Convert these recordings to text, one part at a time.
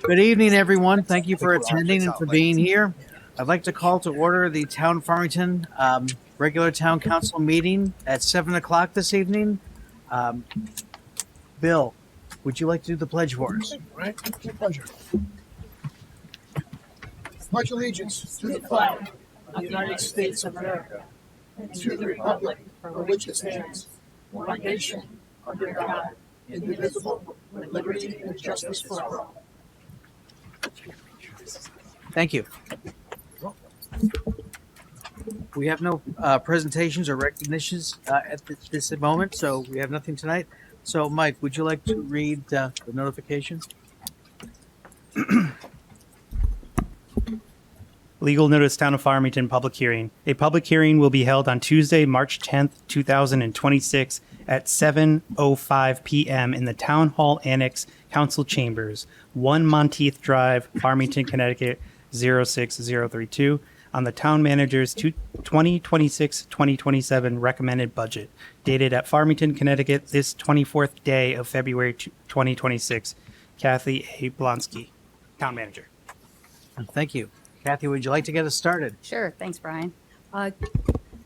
Good evening, everyone. Thank you for attending and for being here. I'd like to call to order the Town of Farmington regular Town Council meeting at 7 o'clock this evening. Bill, would you like to do the pledge for us? Right? It's a pleasure. Pledge allegiance to the flag of the United States of America and to the republic for which it stands, one nation, under God, indivisible, with liberty and justice for all. Thank you. We have no presentations or recognitions at this moment, so we have nothing tonight. So, Mike, would you like to read the notifications? Legal notice, Town of Farmington, public hearing. A public hearing will be held on Tuesday, March 10th, 2026 at 7:05 p.m. in the Town Hall Annex Council Chambers, 1 Monteith Drive, Farmington, Connecticut, 06032, on the Town Manager's 2026-2027 recommended budget, dated at Farmington, Connecticut, this 24th day of February 2026. Kathy A. Blonsky, Town Manager. Thank you. Kathy, would you like to get us started? Sure. Thanks, Brian.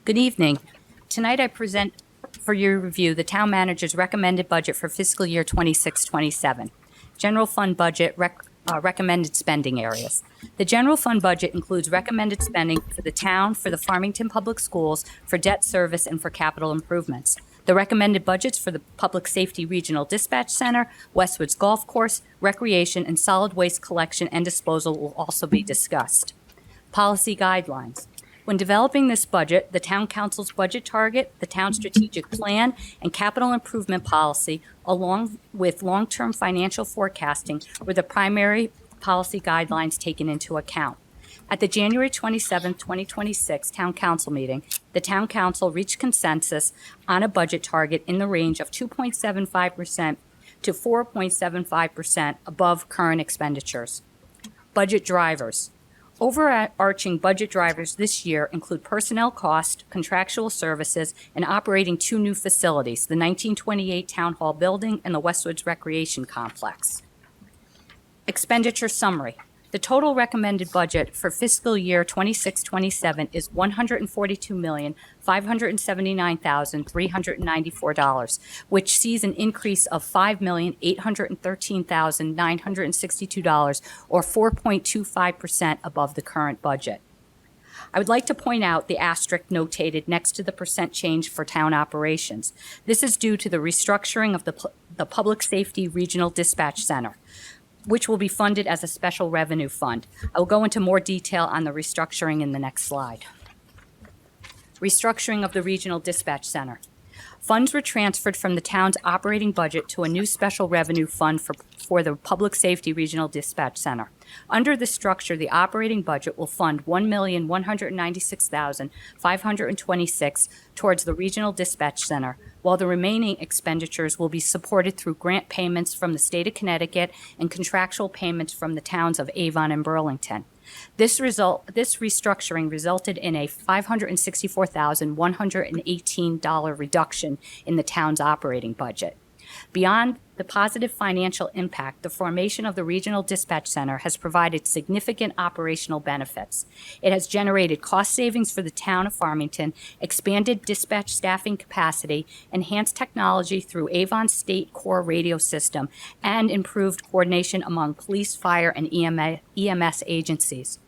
Good evening. Tonight I present for your review the Town Manager's recommended budget for fiscal year 26-27. General Fund budget recommended spending areas. The General Fund budget includes recommended spending for the town, for the Farmington Public Schools, for debt service, and for capital improvements. The recommended budgets for the Public Safety Regional Dispatch Center, Westwoods Golf Course, recreation, and solid waste collection and disposal will also be discussed. Policy guidelines. When developing this budget, the Town Council's budget target, the town strategic plan, and capital improvement policy, along with long-term financial forecasting, were the primary policy guidelines taken into account. At the January 27, 2026 Town Council meeting, the Town Council reached consensus on a budget target in the range of 2.75% to 4.75% above current expenditures. Budget drivers. Overarching budget drivers this year include personnel cost, contractual services, and operating 2 new facilities, the 1928 Town Hall Building and the Westwoods Recreation Complex. Expenditure summary. The total recommended budget for fiscal year 26-27 is $142,579,394, which sees an increase of $5,813,962, or 4.25% above the current budget. I would like to point out the asterisk notated next to the percent change for town operations. This is due to the restructuring of the Public Safety Regional Dispatch Center, which will be funded as a special revenue fund. I will go into more detail on the restructuring in the next slide. Restructuring of the Regional Dispatch Center. Funds were transferred from the town's operating budget to a new special revenue fund for the Public Safety Regional Dispatch Center. Under the structure, the operating budget will fund $1,196,526 towards the Regional Dispatch Center, while the remaining expenditures will be supported through grant payments from the state of Connecticut and contractual payments from the towns of Avon and Burlington. This restructuring resulted in a $564,118 reduction in the town's operating budget. Beyond the positive financial impact, the formation of the Regional Dispatch Center has provided significant operational benefits. It has generated cost savings for the town of Farmington, expanded dispatch staffing capacity, enhanced technology through Avon's State Core radio system, and improved coordination among police, fire, and EMS agencies.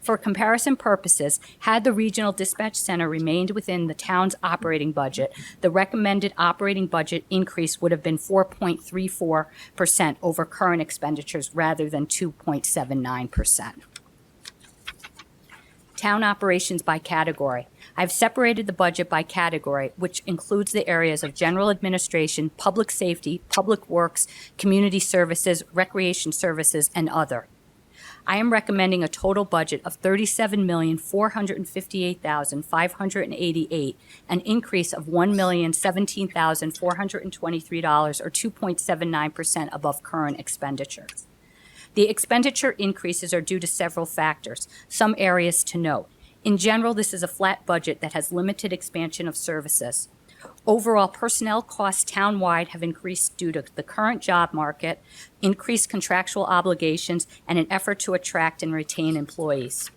For comparison purposes, had the Regional Dispatch Center remained within the town's operating budget, the recommended operating budget increase would have been 4.34% over current expenditures rather than 2.79%. Town operations by category. I've separated the budget by category, which includes the areas of general administration, public safety, public works, community services, recreation services, and other. I am recommending a total budget of $37,458,588, an increase of $1,017,423, or 2.79% above current expenditures. The expenditure increases are due to several factors. Some areas to note. In general, this is a flat budget that has limited expansion of services. Overall, personnel costs townwide have increased due to the current job market, increased contractual obligations, and an effort to attract and retain employees.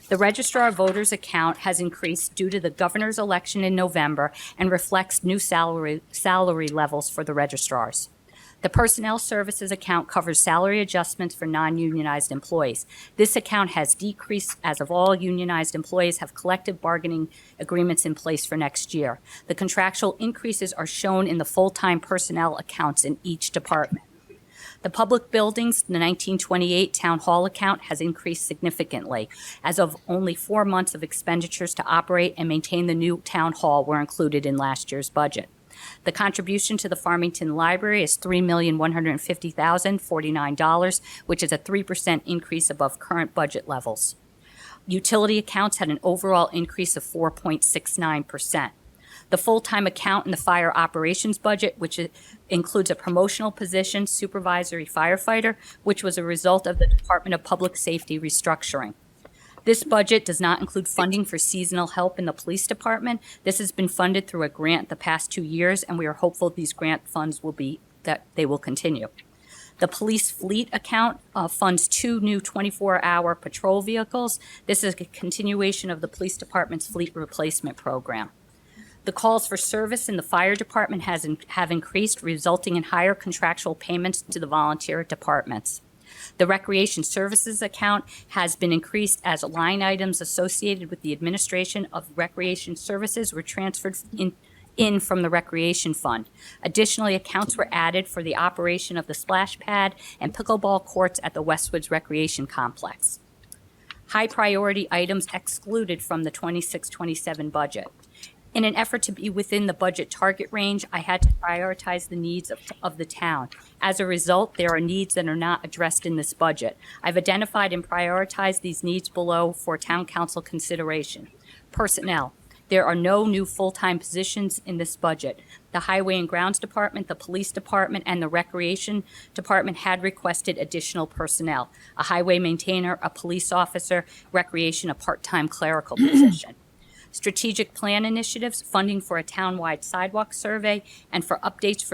The Registrar of Voters account has increased due to the governor's election in November and reflects new salary levels for the registrars. The Personnel Services account covers salary adjustments for non-unionized employees. This account has decreased as of all unionized employees have collective bargaining agreements in place for next year. The contractual increases are shown in the full-time personnel accounts in each department. The public buildings, the 1928 Town Hall account has increased significantly. As of only 4 months of expenditures to operate and maintain the new Town Hall were included in last year's budget. The contribution to the Farmington Library is $3,150,049, which is a 3% increase above current budget levels. Utility accounts had an overall increase of 4.69%. The full-time account in the fire operations budget, which includes a promotional position, supervisory firefighter, which was a result of the Department of Public Safety restructuring. This budget does not include funding for seasonal help in the police department. This has been funded through a grant the past 2 years, and we are hopeful these grant funds will continue. The police fleet account funds 2 new 24-hour patrol vehicles. This is a continuation of the police department's fleet replacement program. The calls for service in the fire department have increased, resulting in higher contractual payments to the volunteer departments. The Recreation Services account has been increased as line items associated with the administration of recreation services were transferred in from the Recreation Fund. Additionally, accounts were added for the operation of the splash pad and pickleball courts at the Westwoods Recreation Complex. High priority items excluded from the 26-27 budget. In an effort to be within the budget target range, I had to prioritize the needs of the town. As a result, there are needs that are not addressed in this budget. I've identified and prioritized these needs below for town council consideration. Personnel. There are no new full-time positions in this budget. The Highway and Grounds Department, the Police Department, and the Recreation Department had requested additional personnel. A highway maintainer, a police officer, recreation, a part-time clerical position. Strategic plan initiatives, funding for a townwide sidewalk survey, and for updates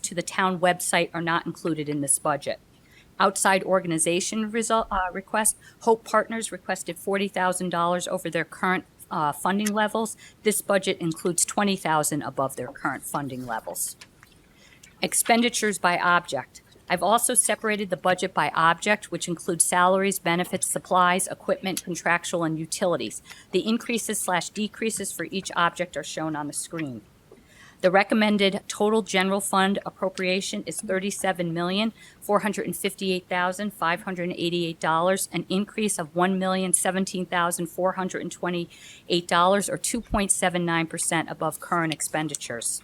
to the town website are not included in this budget. Outside organization request, Hope Partners requested $40,000 over their current funding levels. This budget includes $20,000 above their current funding levels. Expenditures by object. I've also separated the budget by object, which includes salaries, benefits, supplies, equipment, contractual, and utilities. The increases/decreases for each object are shown on the screen. The recommended total general fund appropriation is $37,458,588, an increase of $1,017,428, or 2.79% above current expenditures.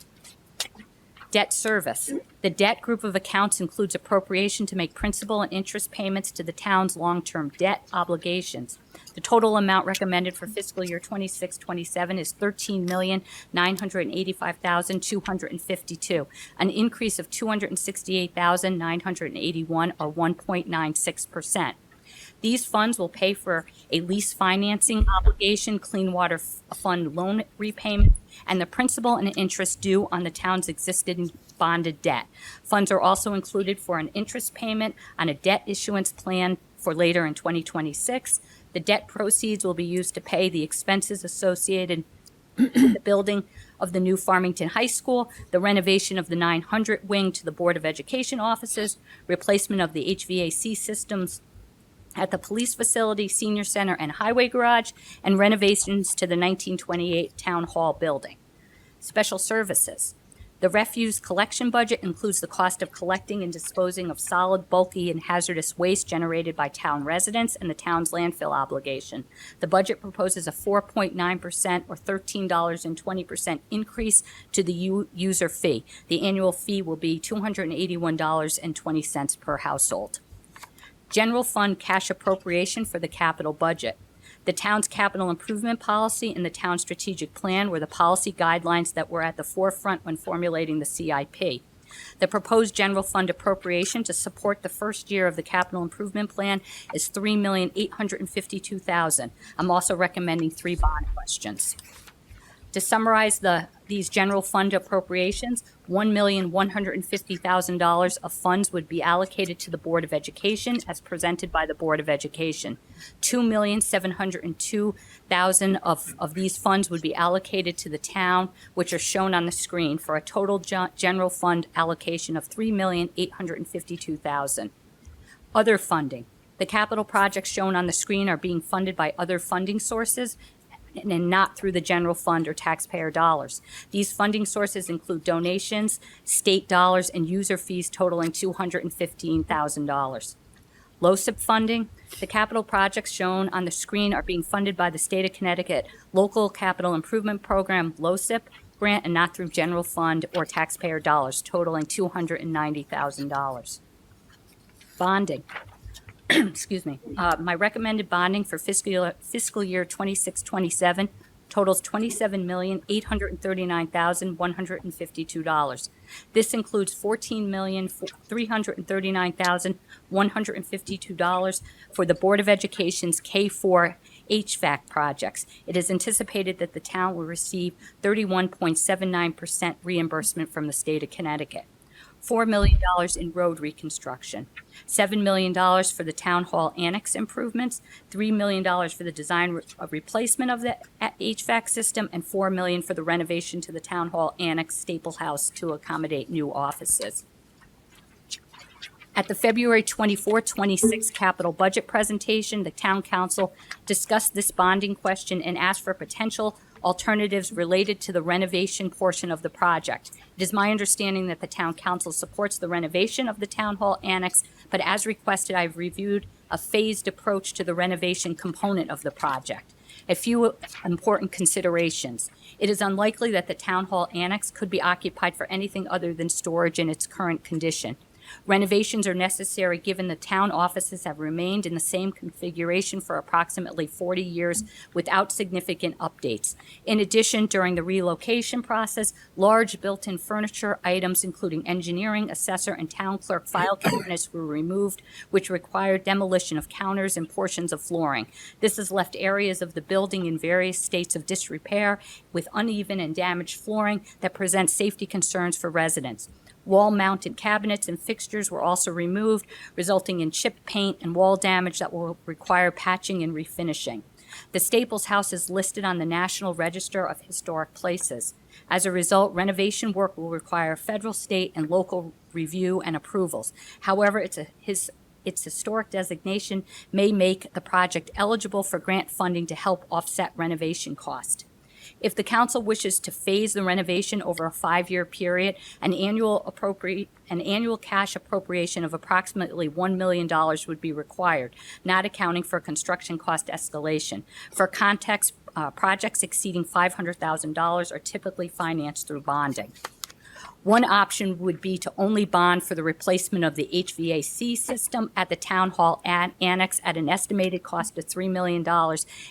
Debt service. The debt group of accounts includes appropriation to make principal and interest payments to the town's long-term debt obligations. The total amount recommended for fiscal year 26-27 is $13,985,252, an increase of $268,981, or 1.96%. These funds will pay for a lease financing obligation, Clean Water Fund loan repayment, and the principal and interest due on the town's existing bonded debt. Funds are also included for an interest payment on a debt issuance plan for later in 2026. The debt proceeds will be used to pay the expenses associated with the building of the new Farmington High School, the renovation of the 900 wing to the Board of Education offices, replacement of the HVAC systems at the police facility, senior center, and highway garage, and renovations to the 1928 Town Hall building. Special services. The refuse collection budget includes the cost of collecting and disposing of solid, bulky, and hazardous waste generated by town residents and the town's landfill obligation. The budget proposes a 4.9% or $13.20 increase to the user fee. The annual fee will be $281.20 per household. General fund cash appropriation for the capital budget. The town's capital improvement policy and the town's strategic plan were the policy guidelines that were at the forefront when formulating the CIP. The proposed general fund appropriation to support the first year of the capital improvement plan is $3,852,000. I'm also recommending 3 bond questions. To summarize the these general fund appropriations, $1,150,000 of funds would be allocated to the Board of Education as presented by the Board of Education. $2,702,000 of these funds would be allocated to the town, which are shown on the screen, for a total general fund allocation of $3,852,000. Other funding. The capital projects shown on the screen are being funded by other funding sources and not through the general fund or taxpayer dollars. These funding sources include donations, state dollars, and user fees totaling $215,000. LoCIP funding. The capital projects shown on the screen are being funded by the State of Connecticut Local Capital Improvement Program, LoCIP, grant and not through general fund or taxpayer dollars, totaling $290,000. Bonding. Excuse me. My recommended bonding for fiscal year 26-27 totals $27,839,152. This includes $14,339,152 for the Board of Education's K-4 HVAC projects. It is anticipated that the town will receive 31.79% reimbursement from the state of Connecticut. $4 million in road reconstruction, $7 million for the town hall annex improvements, $3 million for the design replacement of the HVAC system, and $4 million for the renovation to the town hall annex staple house to accommodate new offices. At the February 24, 26 capital budget presentation, the town council discussed this bonding question and asked for potential alternatives related to the renovation portion of the project. It is my understanding that the town council supports the renovation of the town hall annex, but as requested, I've reviewed a phased approach to the renovation component of the project. A few important considerations. It is unlikely that the town hall annex could be occupied for anything other than storage in its current condition. Renovations are necessary given the town offices have remained in the same configuration for approximately 40 years without significant updates. In addition, during the relocation process, large built-in furniture items, including engineering, assessor, and town clerk file cabinets, were removed, which required demolition of counters and portions of flooring. This has left areas of the building in various states of disrepair with uneven and damaged flooring that present safety concerns for residents. Wall-mounted cabinets and fixtures were also removed, resulting in chipped paint and wall damage that will require patching and refinishing. The Staples House is listed on the National Register of Historic Places. As a result, renovation work will require federal, state, and local review and approvals. However, its historic designation may make the project eligible for grant funding to help offset renovation costs. If the council wishes to phase the renovation over a 5-year period, an annual cash appropriation of approximately $1 million would be required, not accounting for construction cost escalation. For context, projects exceeding $500,000 are typically financed through bonding. One option would be to only bond for the replacement of the HVAC system at the town hall annex at an estimated cost of $3 million,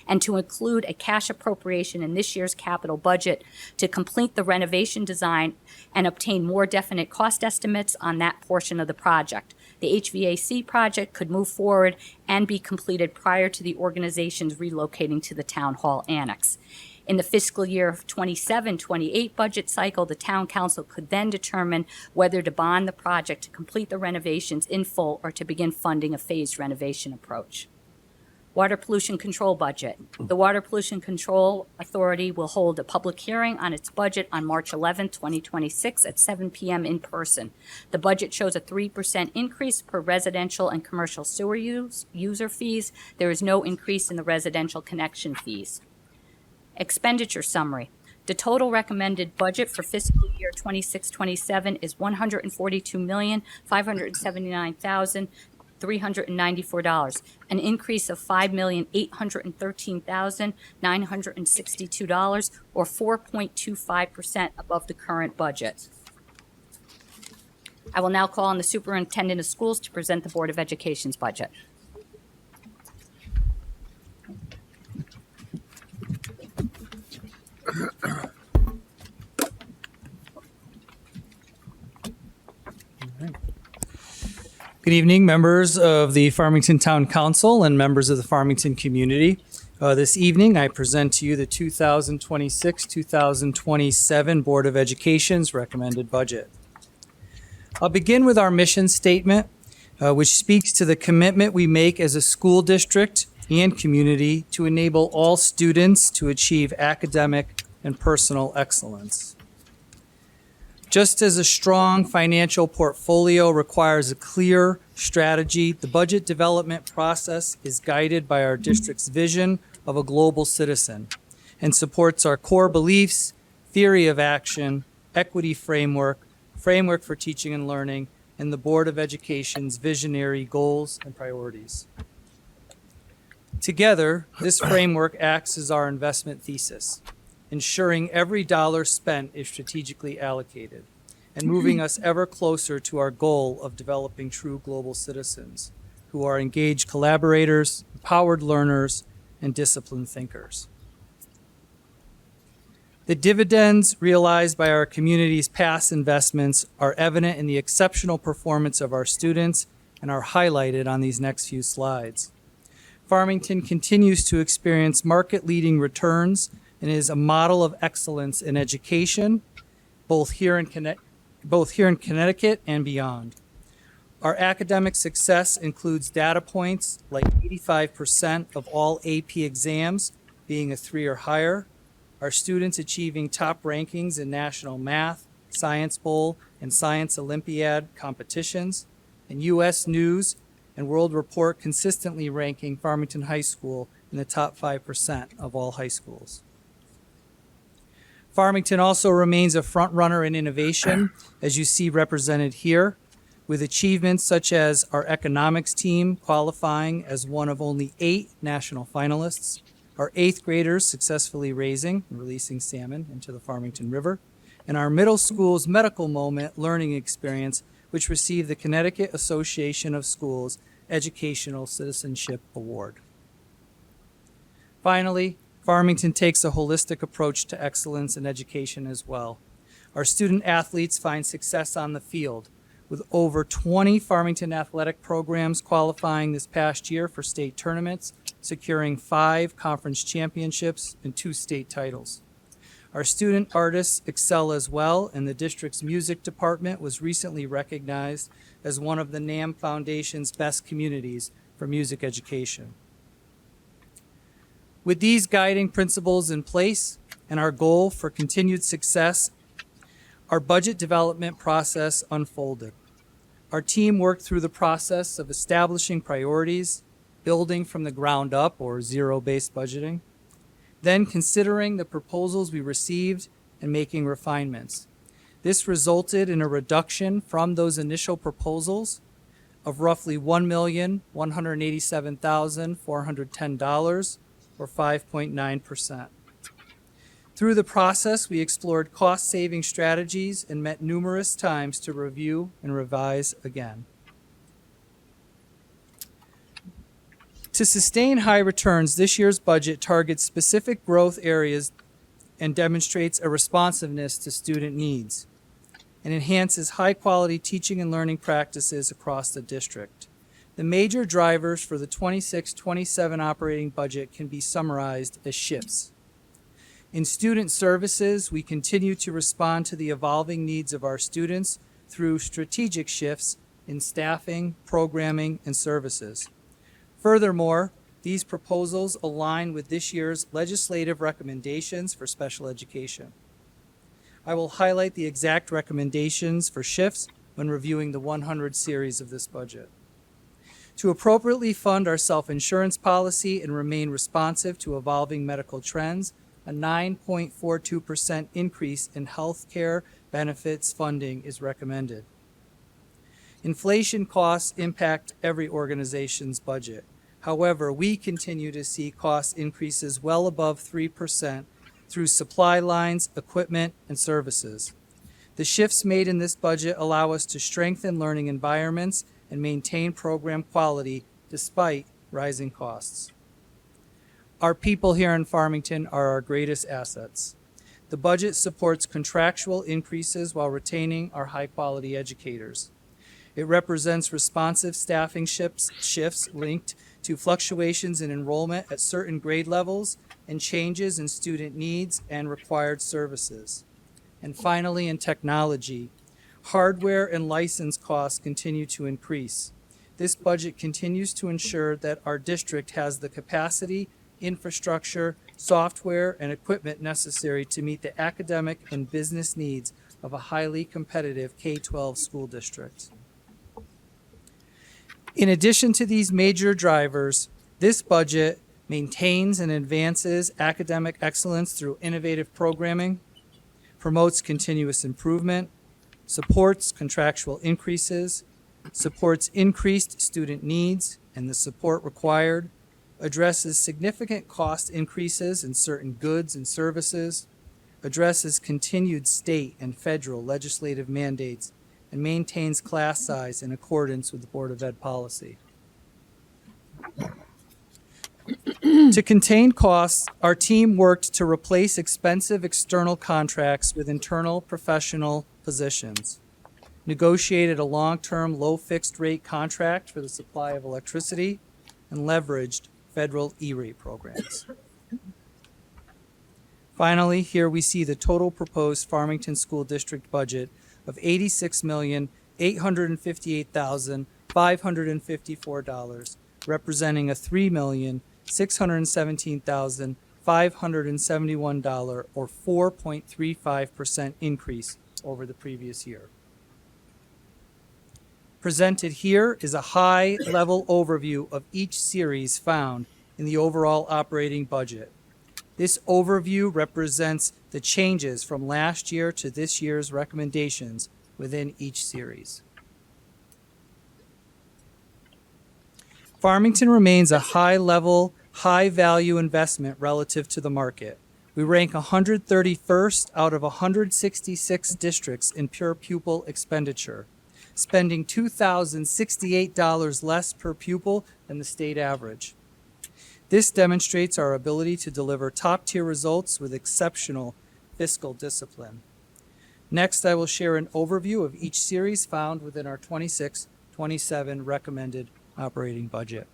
and to include a cash appropriation in this year's capital budget to complete the renovation design and obtain more definite cost estimates on that portion of the project. The HVAC project could move forward and be completed prior to the organizations relocating to the town hall annex. In the fiscal year 27-28 budget cycle, the town council could then determine whether to bond the project to complete the renovations in full or to begin funding a phased renovation approach. Water pollution control budget. The Water Pollution Control Authority will hold a public hearing on its budget on March 11, 2026 at 7 p.m. in person. The budget shows a 3% increase per residential and commercial sewer user fees. There is no increase in the residential connection fees. Expenditure summary. The total recommended budget for fiscal year 26-27 is $142,579,394, an increase of $5,813,962, or 4.25% above the current budget. I will now call on the Superintendent of Schools to present the Board of Education's budget. Good evening, members of the Farmington Town Council and members of the Farmington community. This evening, I present to you the 2026-2027 Board of Education's recommended budget. I'll begin with our mission statement, which speaks to the commitment we make as a school district and community to enable all students to achieve academic and personal excellence. Just as a strong financial portfolio requires a clear strategy, the budget development process is guided by our district's vision of a global citizen and supports our core beliefs, theory of action, equity framework for teaching and learning, and the Board of Education's visionary goals and priorities. Together, this framework acts as our investment thesis, ensuring every dollar spent is strategically allocated and moving us ever closer to our goal of developing true global citizens who are engaged collaborators, empowered learners, and disciplined thinkers. The dividends realized by our community's past investments are evident in the exceptional performance of our students and are highlighted on these next few slides. Farmington continues to experience market-leading returns and is a model of excellence in education, both here in Connecticut and beyond. Our academic success includes data points like 85% of all AP exams being a 3 or higher, our students achieving top rankings in national math, Science Bowl, and Science Olympiad competitions, and U.S. News and World Report consistently ranking Farmington High School in the top 5% of all high schools. Farmington also remains a front runner in innovation, as you see represented here, with achievements such as our economics team qualifying as one of only 8 national finalists, our 8th graders successfully raising and releasing salmon into the Farmington River, and our middle school's medical moment learning experience, which received the Connecticut Association of Schools Educational Citizenship Award. Finally, Farmington takes a holistic approach to excellence in education as well. Our student athletes find success on the field, with over 20 Farmington athletic programs qualifying this past year for state tournaments, securing 5 conference championships and 2 state titles. Our student artists excel as well, and the district's music department was recently recognized as one of the NAM Foundation's best communities for music education. With these guiding principles in place and our goal for continued success, our budget development process unfolded. Our team worked through the process of establishing priorities, building from the ground up or zero-based budgeting, then considering the proposals we received and making refinements. This resulted in a reduction from those initial proposals of roughly $1,187,410, or 5.9%. Through the process, we explored cost-saving strategies and met numerous times to review and revise again. To sustain high returns, this year's budget targets specific growth areas and demonstrates a responsiveness to student needs and enhances high-quality teaching and learning practices across the district. The major drivers for the 26-27 operating budget can be summarized as shifts. In student services, we continue to respond to the evolving needs of our students through strategic shifts in staffing, programming, and services. Furthermore, these proposals align with this year's legislative recommendations for special education. I will highlight the exact recommendations for shifts when reviewing the 100 series of this budget. To appropriately fund our self-insurance policy and remain responsive to evolving medical trends, a 9.42% increase in health care benefits funding is recommended. Inflation costs impact every organization's budget. However, we continue to see cost increases well above 3% through supply lines, equipment, and services. The shifts made in this budget allow us to strengthen learning environments and maintain program quality despite rising costs. Our people here in Farmington are our greatest assets. The budget supports contractual increases while retaining our high-quality educators. It represents responsive staffing shifts linked to fluctuations in enrollment at certain grade levels and changes in student needs and required services. And finally, in technology, hardware and license costs continue to increase. This budget continues to ensure that our district has the capacity, infrastructure, software, and equipment necessary to meet the academic and business needs of a highly competitive K-12 school district. In addition to these major drivers, this budget maintains and advances academic excellence through innovative programming, promotes continuous improvement, supports contractual increases, supports increased student needs and the support required, addresses significant cost increases in certain goods and services, addresses continued state and federal legislative mandates, and maintains class size in accordance with the Board of Ed policy. To contain costs, our team worked to replace expensive external contracts with internal professional positions, negotiated a long-term low fixed rate contract for the supply of electricity, and leveraged federal E-rate programs. Finally, here we see the total proposed Farmington School District budget of $86,858,554, representing a $3,617,571 or 4.35% increase over the previous year. Presented here is a high-level overview of each series found in the overall operating budget. This overview represents the changes from last year to this year's recommendations within each series. Farmington remains a high-level, high-value investment relative to the market. We rank 131st out of 166 districts in pure pupil expenditure, spending $2,068 less per pupil than the state average. This demonstrates our ability to deliver top-tier results with exceptional fiscal discipline. Next, I will share an overview of each series found within our 26-27 recommended operating budget.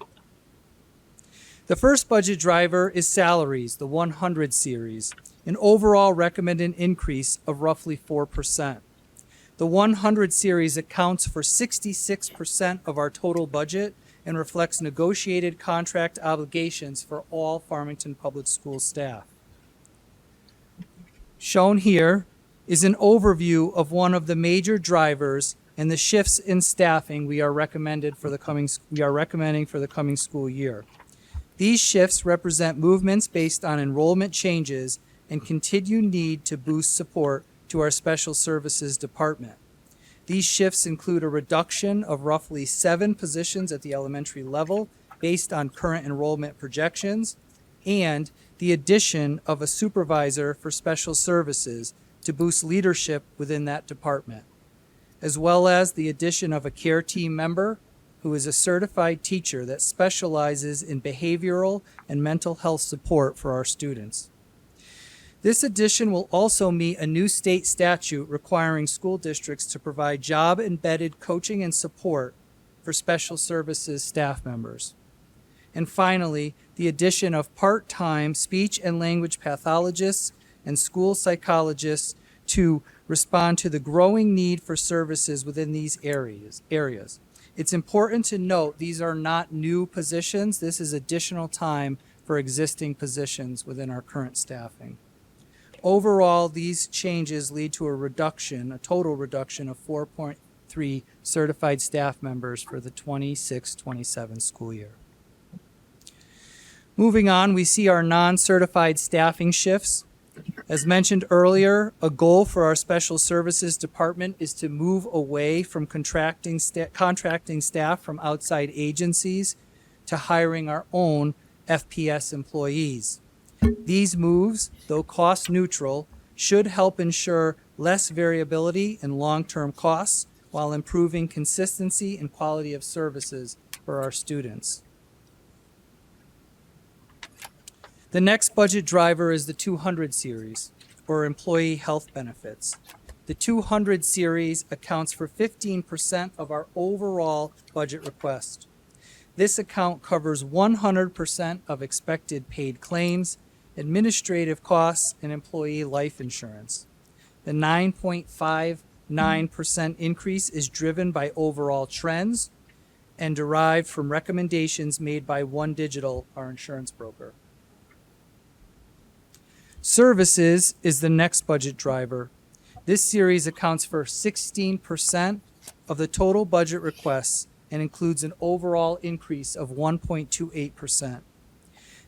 The first budget driver is salaries, the 100 series, an overall recommended increase of roughly 4%. The 100 series accounts for 66% of our total budget and reflects negotiated contract obligations for all Farmington Public Schools staff. Shown here is an overview of one of the major drivers and the shifts in staffing we are recommending for the coming school year. These shifts represent movements based on enrollment changes and continued need to boost support to our special services department. These shifts include a reduction of roughly 7 positions at the elementary level based on current enrollment projections, and the addition of a supervisor for special services to boost leadership within that department, as well as the addition of a care team member who is a certified teacher that specializes in behavioral and mental health support for our students. This addition will also meet a new state statute requiring school districts to provide job-embedded coaching and support for special services staff members. And finally, the addition of part-time speech and language pathologists and school psychologists to respond to the growing need for services within these areas. It's important to note these are not new positions. This is additional time for existing positions within our current staffing. Overall, these changes lead to a total reduction of 4.3 certified staff members for the 26-27 school year. Moving on, we see our non-certified staffing shifts. As mentioned earlier, a goal for our special services department is to move away from contracting staff from outside agencies to hiring our own FPS employees. These moves, though cost neutral, should help ensure less variability in long-term costs while improving consistency and quality of services for our students. The next budget driver is the 200 series, or employee health benefits. The 200 series accounts for 15% of our overall budget request. This account covers 100% of expected paid claims, administrative costs, and employee life insurance. The 9.59% increase is driven by overall trends and derived from recommendations made by One Digital, our insurance broker. Services is the next budget driver. This series accounts for 16% of the total budget requests and includes an overall increase of 1.28%.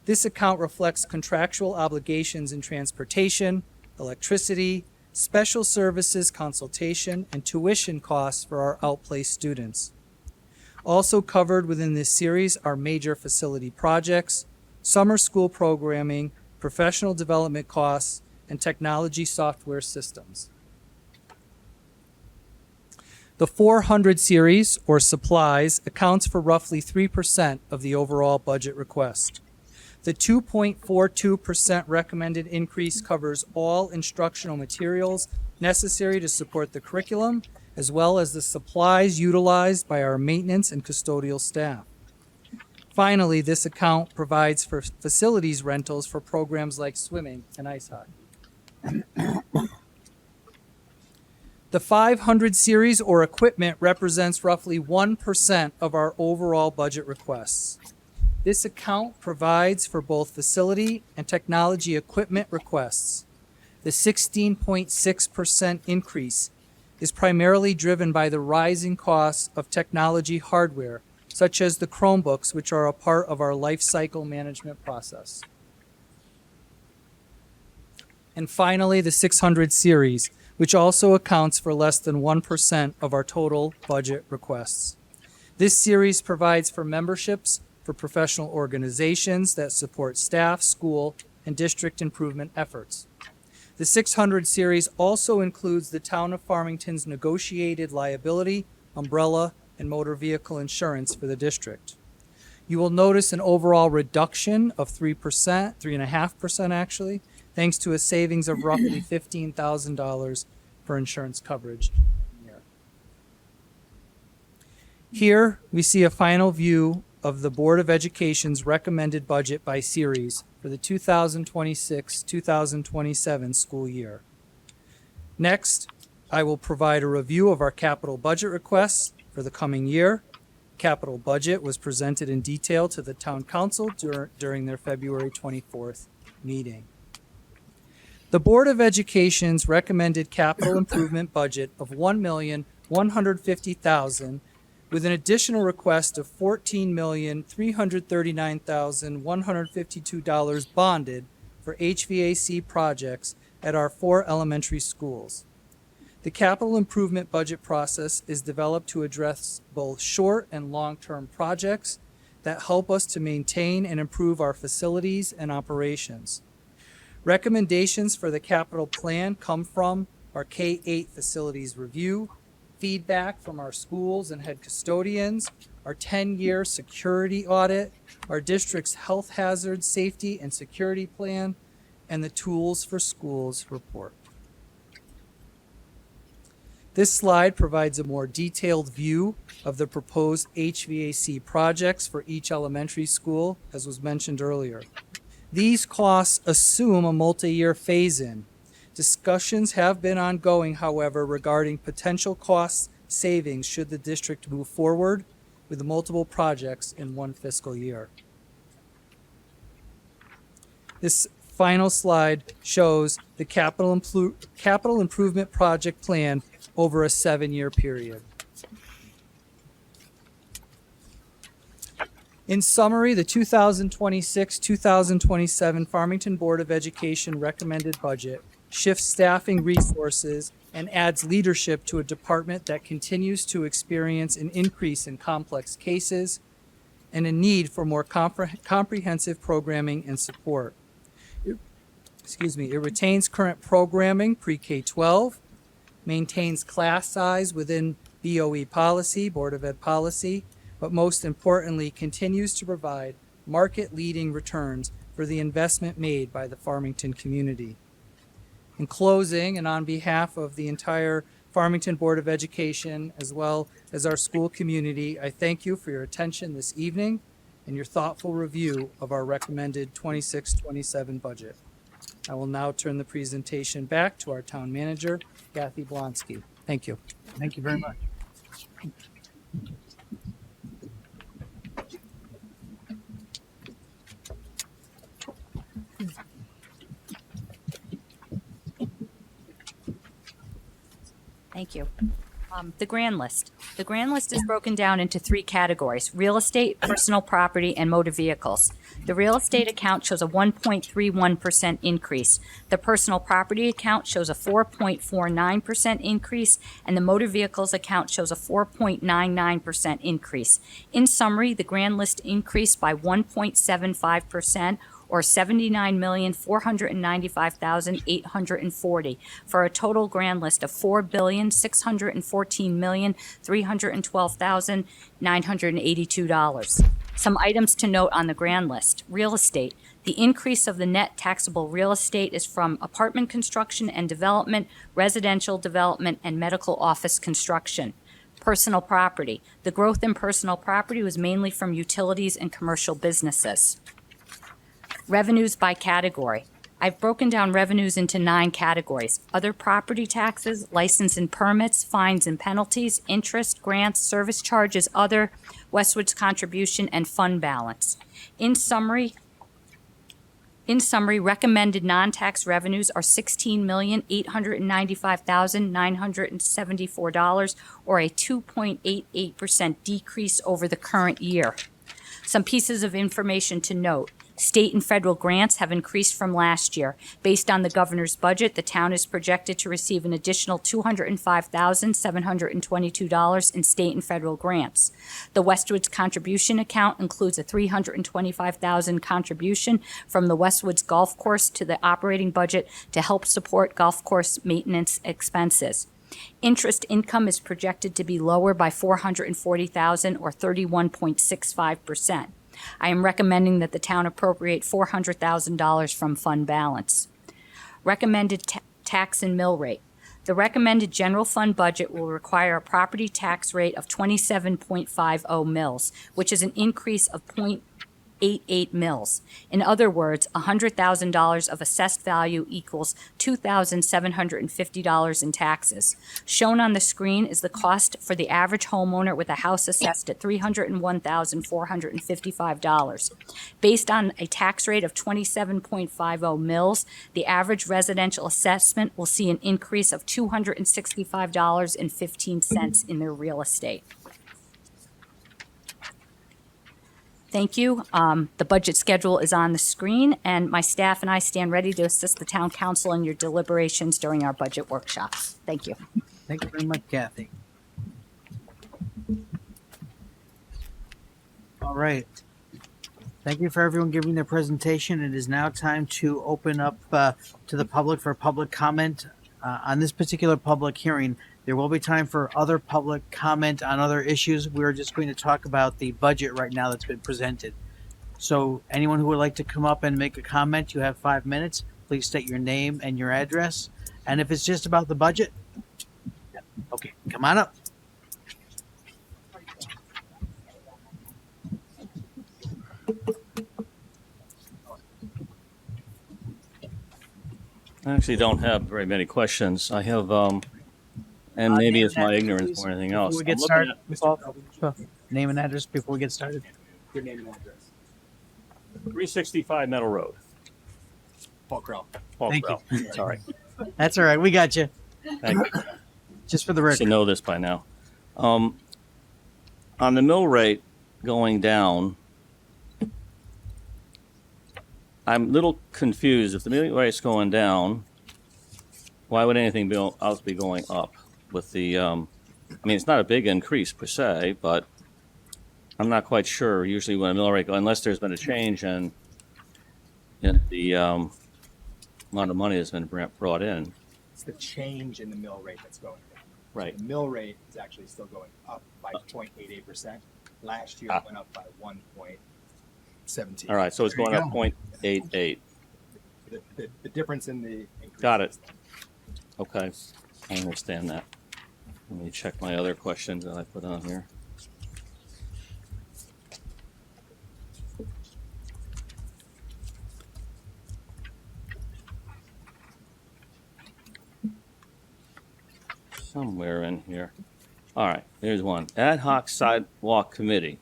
This account reflects contractual obligations in transportation, electricity, special services, consultation, and tuition costs for our outplaced students. Also covered within this series are major facility projects, summer school programming, professional development costs, and technology software systems. The 400 series, or supplies, accounts for roughly 3% of the overall budget request. The 2.42% recommended increase covers all instructional materials necessary to support the curriculum, as well as the supplies utilized by our maintenance and custodial staff. Finally, this account provides for facilities rentals for programs like swimming and ice hockey. The 500 series or equipment represents roughly 1% of our overall budget requests. This account provides for both facility and technology equipment requests. The 16.6% increase is primarily driven by the rising costs of technology hardware, such as the Chromebooks, which are a part of our life cycle management process. And finally, the 600 series, which also accounts for less than 1% of our total budget requests. This series provides for memberships for professional organizations that support staff, school, and district improvement efforts. The 600 series also includes the Town of Farmington's negotiated liability, umbrella, and motor vehicle insurance for the district. You will notice an overall reduction of 3.5% actually, thanks to a savings of roughly $15,000 for insurance coverage. Here we see a final view of the Board of Education's recommended budget by series for the 2026-2027 school year. Next, I will provide a review of our capital budget requests for the coming year. Capital budget was presented in detail to the Town Council during their February 24th meeting. The Board of Education's recommended capital improvement budget of $1,150,000 with an additional request of $14,339,152 bonded for HVAC projects at our 4 elementary schools. The capital improvement budget process is developed to address both short and long-term projects that help us to maintain and improve our facilities and operations. Recommendations for the capital plan come from our K-8 facilities review, feedback from our schools and head custodians, our 10-year security audit, our district's health hazard, safety, and security plan, and the Tools for Schools report. This slide provides a more detailed view of the proposed HVAC projects for each elementary school, as was mentioned earlier. These costs assume a multi-year phase-in. Discussions have been ongoing, however, regarding potential cost savings should the district move forward with multiple projects in one fiscal year. This final slide shows the capital improvement project plan over a 7-year period. In summary, the 2026-2027 Farmington Board of Education recommended budget shifts staffing resources and adds leadership to a department that continues to experience an increase in complex cases and a need for more comprehensive programming and support. It retains current programming pre-K-12, maintains class size within BOE policy, Board of Ed policy, but most importantly continues to provide market-leading returns for the investment made by the Farmington community. In closing, and on behalf of the entire Farmington Board of Education, as well as our school community, I thank you for your attention this evening and your thoughtful review of our recommended 26-27 budget. I will now turn the presentation back to our town manager, Kathy Blonsky. Thank you. Thank you very much. Thank you. The grand list. The grand list is broken down into 3 categories: real estate, personal property, and motor vehicles. The real estate account shows a 1.31% increase. The personal property account shows a 4.49% increase, and the motor vehicles account shows a 4.99% increase. In summary, the grand list increased by 1.75%, or $79,495,840, for a total grand list of $4,614,312,982. Some items to note on the grand list. Real estate. The increase of the net taxable real estate is from apartment construction and development, residential development, and medical office construction. Personal property. The growth in personal property was mainly from utilities and commercial businesses. Revenues by category. I've broken down revenues into 9 categories: other property taxes, license and permits, fines and penalties, interest, grants, service charges, other, Westwood's contribution, and fund balance. In summary, recommended non-tax revenues are $16,895,974, or a 2.88% decrease over the current year. Some pieces of information to note. State and federal grants have increased from last year. Based on the governor's budget, the town is projected to receive an additional $205,722 in state and federal grants. The Westwoods contribution account includes a $325,000 contribution from the Westwoods Golf Course to the operating budget to help support golf course maintenance expenses. Interest income is projected to be lower by $440,000, or 31.65%. I am recommending that the town appropriate $400,000 from fund balance. Recommended tax and mill rate. The recommended general fund budget will require a property tax rate of 27.50 mils, which is an increase of 0.88 mils. In other words, $100,000 of assessed value equals $2,750 in taxes. Shown on the screen is the cost for the average homeowner with a house assessed at $301,455. Based on a tax rate of 27.50 mils, the average residential assessment will see an increase of $265.15 in their real estate. Thank you. The budget schedule is on the screen, and my staff and I stand ready to assist the town council in your deliberations during our budget workshops. Thank you. Thank you very much, Kathy. All right. Thank you for everyone giving their presentation. It is now time to open up to the public for public comment. On this particular public hearing, there will be time for other public comment on other issues. We're just going to talk about the budget right now that's been presented. So anyone who would like to come up and make a comment, you have 5 minutes. Please state your name and your address. And if it's just about the budget, okay, come on up. I actually don't have very many questions. I have, and maybe it's my ignorance more than anything else. Before we get started, name and address before we get started. Your name and address. 365 Meadow Road. Paul Crow. Paul Thank Crow. you. Sorry. That's all right. We got you. Thank you. Just for the I record. should know this by now. On the mill rate going down, I'm a little confused. If the mill rate's going down, why would anything else be going up? With the, I mean, it's not a big increase per se, but I'm not quite sure. Usually when a mill rate, unless there's been a change in the amount of money that's been brought in. It's the change in the mill rate that's going down. Right. The mill rate is actually still going up by 0.88%. Last year it went up by 1.17. All right, so it's going up 0.88. The difference in the increase. Got it. Okay, I understand that. Let me check my other questions that I put on here. Somewhere in here. All right, here's one. Ad hoc sidewalk committee,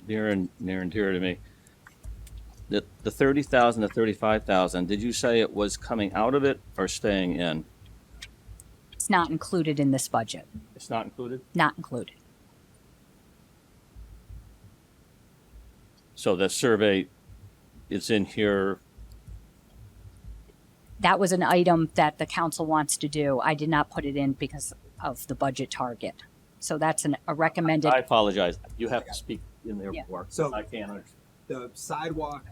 near and dear to me. The 30,000 to 35,000, did you say it was coming out of it or staying in? It's not included in this budget. It's not included? Not included. So the survey is in here. That was an item that the council wants to do. I did not put it in because of the budget target. So that's a recommended. I apologize. You have to speak in there Yeah. more. So- I can't understand. The sidewalk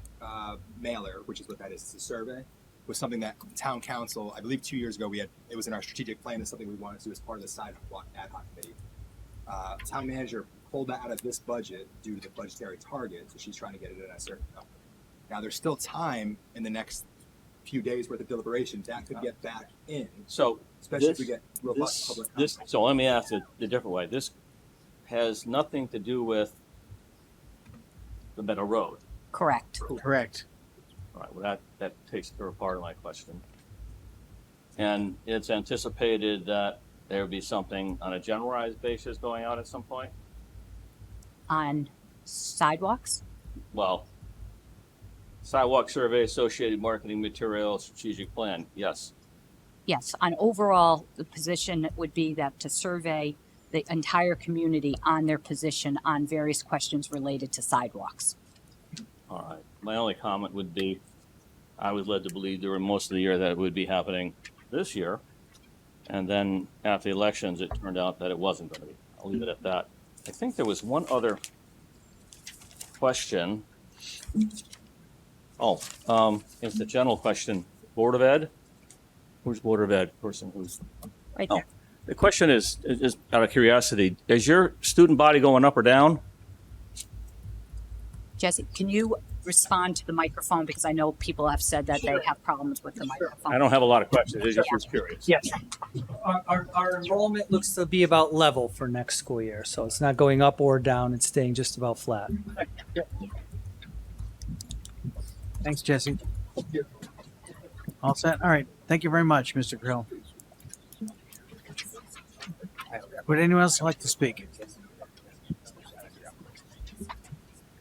mailer, which is what that is, it's a survey, was something that town council, I believe 2 years ago, it was in our strategic plan. It's something we wanted to do as part of the sidewalk ad hoc committee. Town manager pulled that out of this budget due to the budgetary target, so she's trying to get it in a certain number. Now, there's still time in the next few days worth of deliberations that could get back in, So especially if this- we get robust public this, comment. so let me ask it a different way. This has nothing to do with the Meadow Road. Correct. Correct. All right, well, that takes care of part of my question. And it's anticipated that there would be something on a generalized basis going out at some point? On sidewalks? Well, sidewalk survey, associated marketing material, strategic plan, yes. Yes. On overall, the position would be that to survey the entire community on their position on various questions related to sidewalks. All right. My only comment would be, I was led to believe during most of the year that it would be happening this year. And then after the elections, it turned out that it wasn't going to be. I'll leave it at that. I think there was one other question. Oh, it's the general question. Board of Ed? Who's Board of Ed person? Who's? Right Oh, there. the question is out of curiosity, is your student body going up or down? Jesse, can you respond to the microphone? Because I know people have said that they have problems with the microphone. I don't have a lot of questions. I just was curious. Yes. Our enrollment looks to be about level for next school year, so it's not going up or down, it's staying just about flat. Thanks, Jesse. All set? All right. Thank you very much, Mr. Grill. Would anyone else like to speak?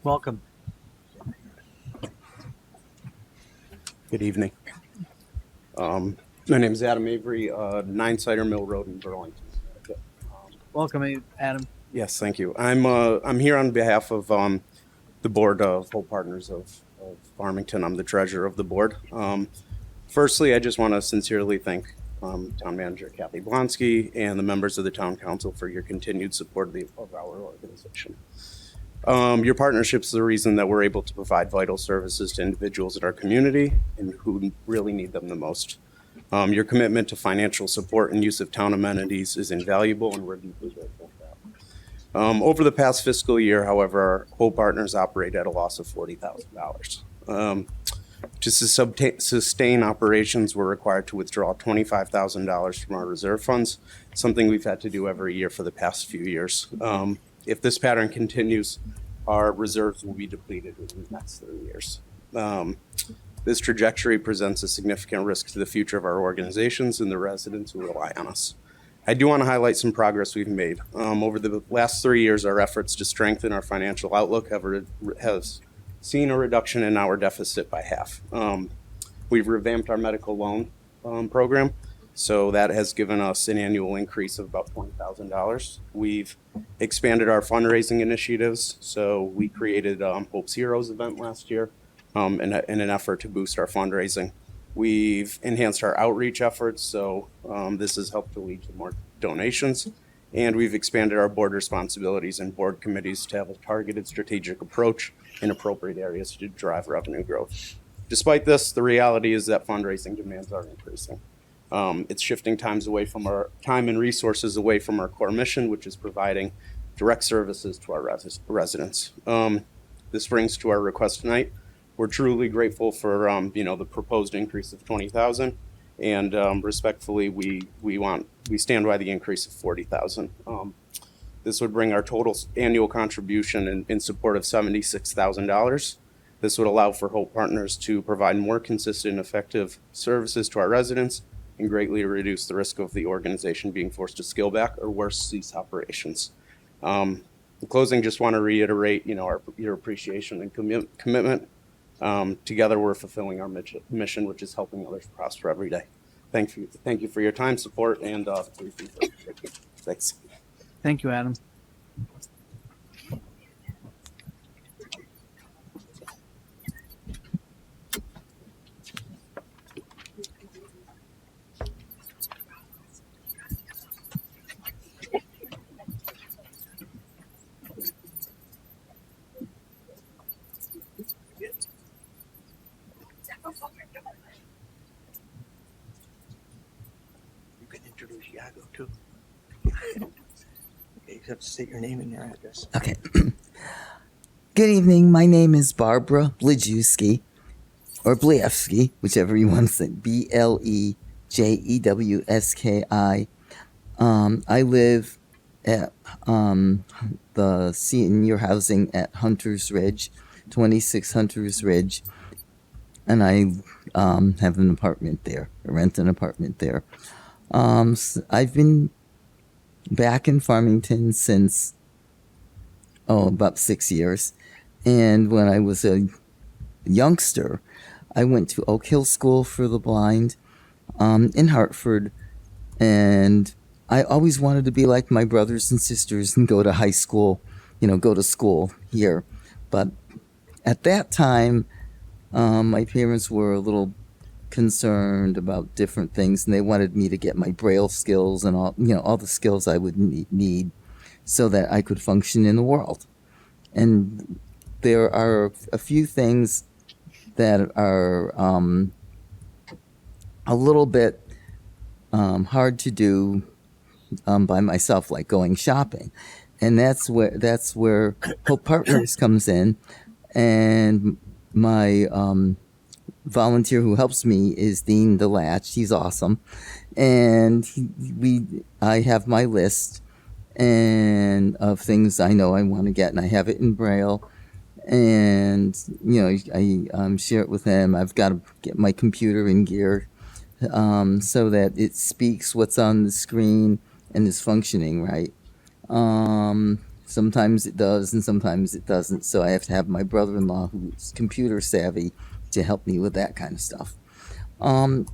Welcome. Good evening. My name is Adam Avery, 9 Cider Mill Road in Burlington. Welcome, Adam. Yes, thank you. I'm here on behalf of the board of Hope Partners of Farmington. I'm the treasurer of the board. Firstly, I just want to sincerely thank Town Manager Kathy Blonsky and the members of the Town Council for your continued support of our organization. Your partnership is the reason that we're able to provide vital services to individuals in our community and who really need them the most. Your commitment to financial support and use of town amenities is invaluable, and we're deeply grateful for that. Over the past fiscal year, however, our Hope Partners operate at a loss of $40,000. To sustain operations, we're required to withdraw $25,000 from our reserve funds, something we've had to do every year for the past few years. If this pattern continues, our reserves will be depleted within the next 3 years. This trajectory presents a significant risk to the future of our organizations and the residents who rely on us. I do want to highlight some progress we've made. Over the last 3 years, our efforts to strengthen our financial outlook have seen a reduction in our deficit by half. We've revamped our medical loan program, so that has given us an annual increase of about $20,000. We've expanded our fundraising initiatives, so we created Hope's Heroes event last year in an effort to boost our fundraising. We've enhanced our outreach efforts, so this has helped to lead to more donations. And we've expanded our board responsibilities and board committees to have a targeted strategic approach in appropriate areas to drive revenue growth. Despite this, the reality is that fundraising demands are increasing. It's shifting time and resources away from our core mission, which is providing direct services to our residents. This brings to our request tonight. We're truly grateful for the proposed increase of $20,000, And respectfully, we stand by the increase of 40,000. This would bring our total annual contribution in support of $76,000. This would allow for Hope Partners to provide more consistent and effective services to our residents and greatly reduce the risk of the organization being forced to scale back or worse, cease operations. In closing, just want to reiterate, your appreciation and commitment. Together, we're fulfilling our mission, which is helping others prosper every day. Thank you for your time, support, and thanks. Thank you, Adam. You can introduce Yago too. You have to state your name and your address. Okay. Good evening. My name is Barbara Blajewski, or Blewski, whichever you want to say. Blejewski. I live at the senior housing at Hunters Ridge, 26 Hunters Ridge, and I have an apartment there. I rent an apartment there. I've been back in Farmington since, about 6 years. And when I was a youngster, I went to Oak Hill School for the Blind in Hartford. And I always wanted to be like my brothers and sisters and go to high school, go to school here. But at that time, my parents were a little concerned about different things, and they wanted me to get my Braille skills and all the skills I would need so that I could function in the world. And there are a few things that are a little bit hard to do by myself, like going shopping, and that's where Hope Partners comes in, and my volunteer who helps me is Dean DeLatch. He's awesome. And I have my list of things I know I want to get, and I have it in Braille. And, I share it with him. I've got to get my computer in gear so that it speaks what's on the screen and is functioning right. Sometimes it does and sometimes it doesn't. So I have to have my brother-in-law who's computer savvy to help me with that kind of stuff. Another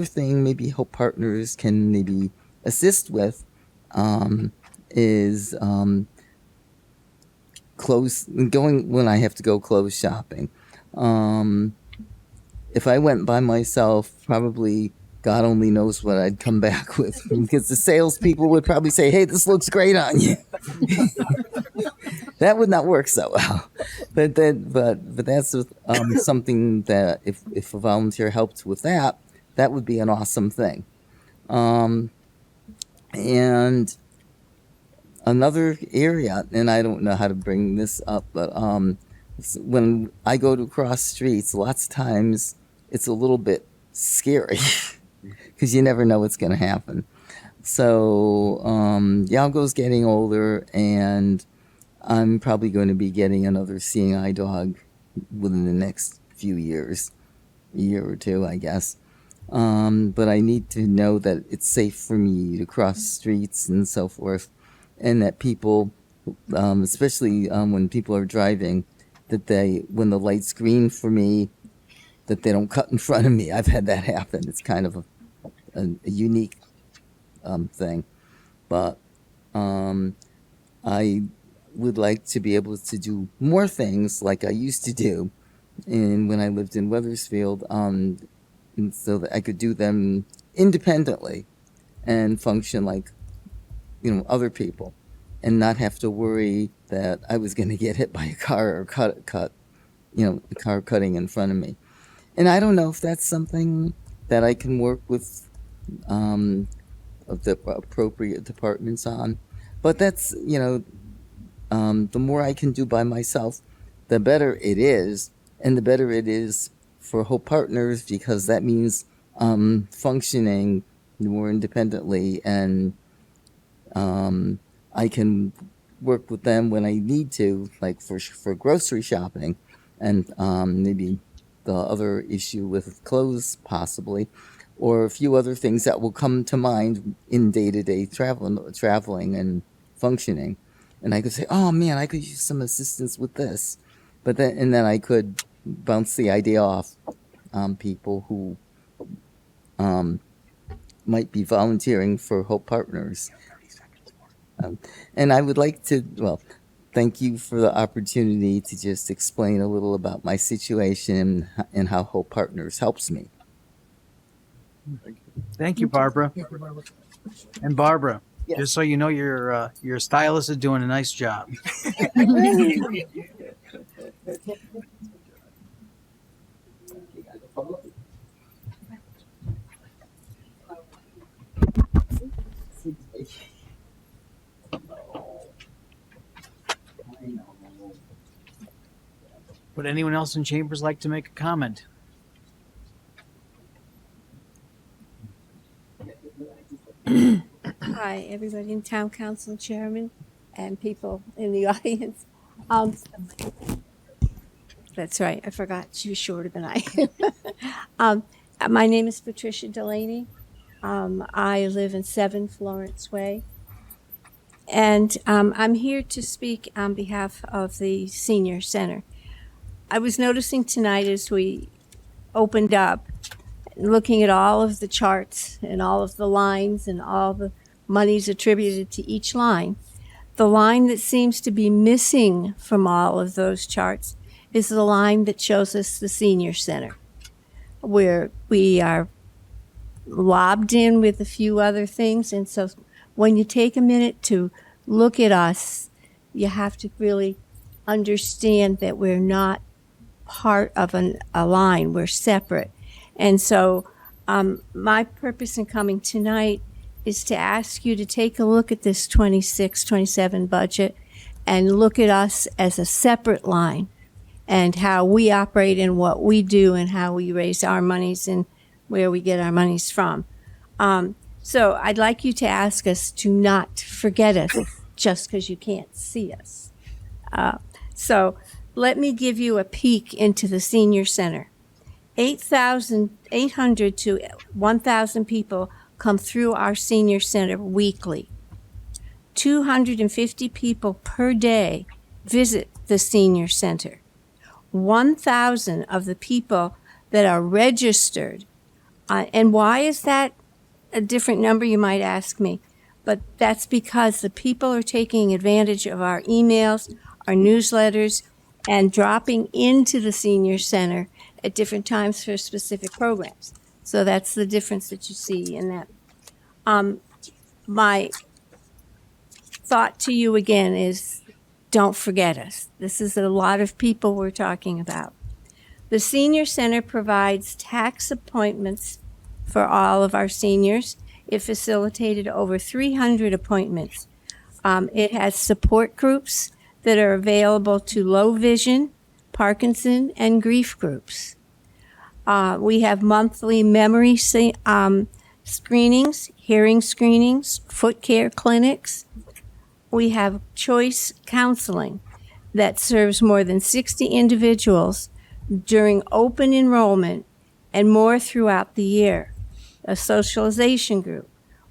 thing maybe Hope Partners can maybe assist with is going when I have to go clothes shopping. If I went by myself, probably God only knows what I'd come back with, because the salespeople would probably say, "Hey, this looks great on you." That would not work so well. But that's something that if a volunteer helped with that would be an awesome thing. And another area, and I don't know how to bring this up, but when I go to cross streets, lots of times it's a little bit scary because you never know what's going to happen. So Yago's getting older, and I'm probably going to be getting another seeing eye dog within the next few years, a year or two, I guess. But I need to know that it's safe for me to cross streets and so forth, and that people, especially when people are driving, that when the light's green for me, that they don't cut in front of me. I've had that happen. It's kind of a unique thing. But I would like to be able to do more things like I used to do when I lived in Wethersfield, and so that I could do them independently and function like other people, and not have to worry that I was going to get hit by a car or cut a car cutting in front of me. And I don't know if that's something that I can work with of the appropriate departments on, but that's the more I can do by myself, the better it is, and the better it is for Hope Partners because that means functioning more independently, and I can work with them when I need to, like for grocery shopping, and maybe the other issue with clothes possibly, or a few other things that will come to mind in day-to-day traveling and functioning. And I could say, oh man, I could use some assistance with this. But then I could bounce the idea off people who might be volunteering for Hope Partners. And I would like to, well, thank you for the opportunity to just explain a little about my situation and how Hope Partners helps me. Thank you, Barbara. And Barbara, Yes. just so you know, your stylist is doing a nice job. Would anyone else in chambers like to make a comment? Hi, everybody in Town Council, Chairman, and people in the audience. That's right, I forgot she was shorter than I. My name is Patricia Delaney. I live in 7 Florence Way. And I'm here to speak on behalf of the Senior Center. I was noticing tonight as we opened up, looking at all of the charts and all of the lines and all the monies attributed to each line, the line that seems to be missing from all of those charts is the line that shows us the Senior Center, where we are lobbed in with a few other things. And so when you take a minute to look at us, you have to really understand that we're not part of a line, we're separate. And so my purpose in coming tonight is to ask you to take a look at this 26-27 budget and look at us as a separate line and how we operate and what we do and how we raise our monies and where we get our monies from. So I'd like you to ask us to not forget us just because you can't see us. So let me give you a peek into the Senior Center. 800 to 1,000 people come through our Senior Center weekly. 250 people per day visit the Senior Center. 1,000 of the people that are registered. And why is that a different number, you might ask me? But that's because the people are taking advantage of our emails, our newsletters, and dropping into the Senior Center at different times for specific programs. So that's the difference that you see in that. My thought to you again is don't forget us. This is a lot of people we're talking about. The Senior Center provides tax appointments for all of our seniors. It facilitated over 300 appointments. It has support groups that are available to low vision, Parkinson, and grief groups. We have monthly memory screenings, hearing screenings, foot care clinics. We have choice counseling that serves more than 60 individuals during open enrollment and more throughout the year. A socialization group,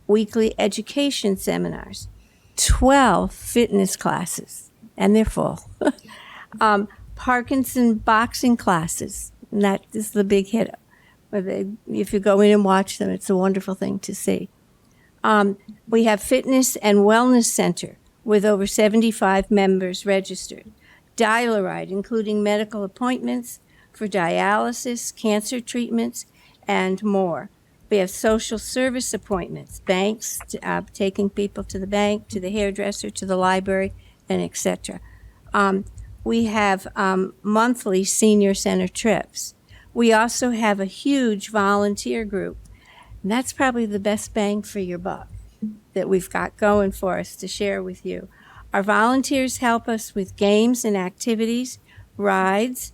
weekly education seminars, 12 fitness classes, and they're full. Parkinson boxing classes, and that is the big hit. If you go in and watch them, it's a wonderful thing to see. We have fitness and wellness center with over 75 members registered. Dial-a-ride, including medical appointments for dialysis, cancer treatments, and more. We have social service appointments, banks, taking people to the bank, to the hairdresser, to the library, and etc. We have monthly Senior Center trips. We also have a huge volunteer group. And that's probably the best bang for your buck that we've got going for us to share with you. Our volunteers help us with games and activities, rides,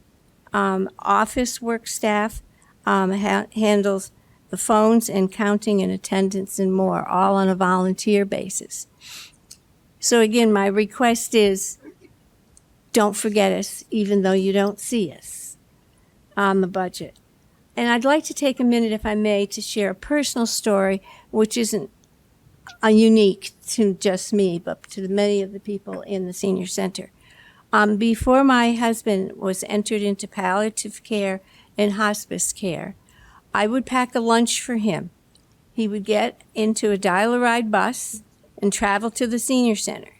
Office work staff handles the phones and counting and attendance and more, all on a volunteer basis. So again, my request is, don't forget us, even though you don't see us on the budget. And I'd like to take a minute, if I may, to share a personal story, which isn't unique to just me, but to many of the people in the senior center. Before my husband was entered into palliative care and hospice care, I would pack a lunch for him. He would get into a dial-a-ride bus and travel to the senior center.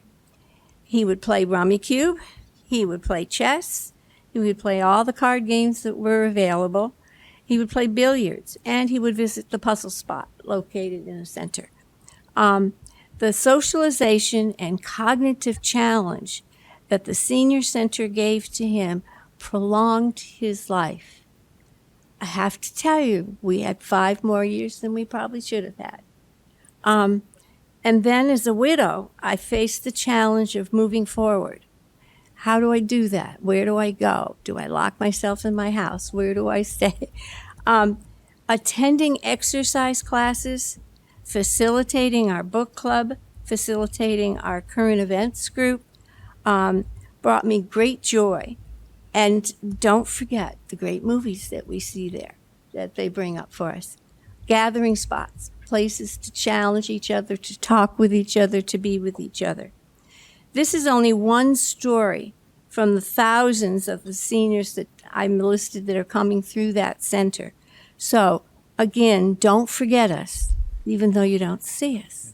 He would play Rummy Cube, he would play chess, he would play all the card games that were available, he would play billiards, and he would visit the puzzle spot located in the center. The socialization and cognitive challenge that the senior center gave to him prolonged his life. I have to tell you, we had 5 more years than we probably should have had. And then as a widow, I faced the challenge of moving forward. How do I do that? Where do I go? Do I lock myself in my house? Where do I stay? Attending exercise classes, facilitating our book club, facilitating our current events group, brought me great joy. And don't forget the great movies that we see there, that they bring up for us. Gathering spots, places to challenge each other, to talk with each other, to be with each other. This is only one story from the thousands of the seniors that I'm listed that are coming through that center. So, again, don't forget us, even though you don't see us.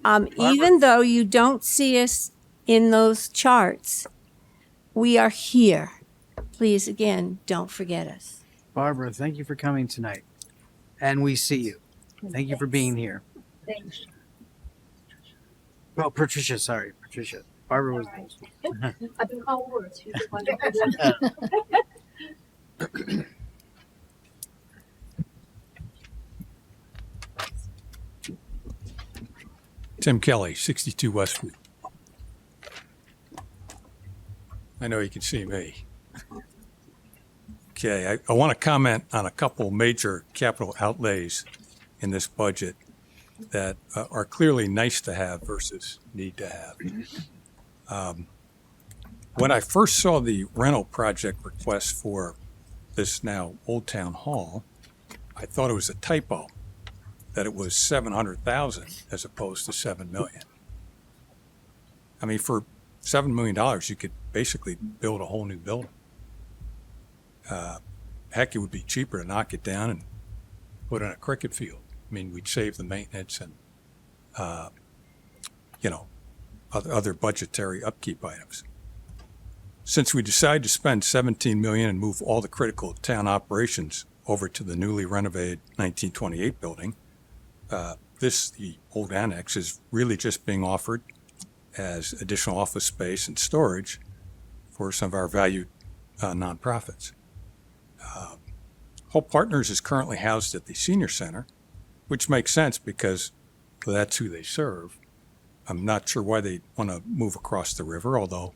Even though you don't see us in those charts, we are here. Please, again, don't forget us. Barbara, thank you for coming tonight. And we see you. Thank you for being here. Thanks. Oh, Patricia, sorry. Patricia. Barbara was I've been called words. Tim Kelly, 62 Westwood. I know you can see me. Okay, I want to comment on a couple major capital outlays in this budget that are clearly nice to have versus need to have. When I first saw the rental project request for this now Old Town Hall, I thought it was a typo, that it was $700,000 as opposed to $7 million. I mean, for $7 million, you could basically build a whole new building. Heck, it would be cheaper to knock it down and put in a cricket field. I mean, we'd save the maintenance and, other budgetary upkeep items. Since we decided to spend $17 million and move all the critical town operations over to the newly renovated 1928 building, the old annex is really just being offered as additional office space and storage for some of our valued nonprofits. Hope Partners is currently housed at the senior center, which makes sense because that's who they serve. I'm not sure why they want to move across the river, although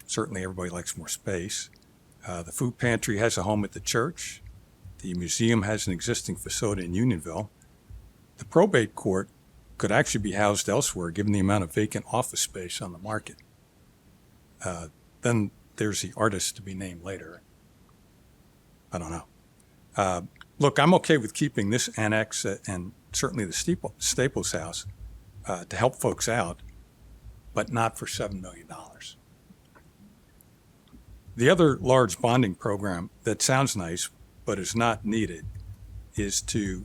certainly everybody likes more space. The food pantry has a home at the church. The museum has an existing facility in Unionville. The probate court could actually be housed elsewhere given the amount of vacant office space on the market. Then there's the artist to be named later. I don't know. Look, I'm okay with keeping this annex and certainly the Staples House to help folks out, but not for $7 million. The other large bonding program that sounds nice but is not needed is to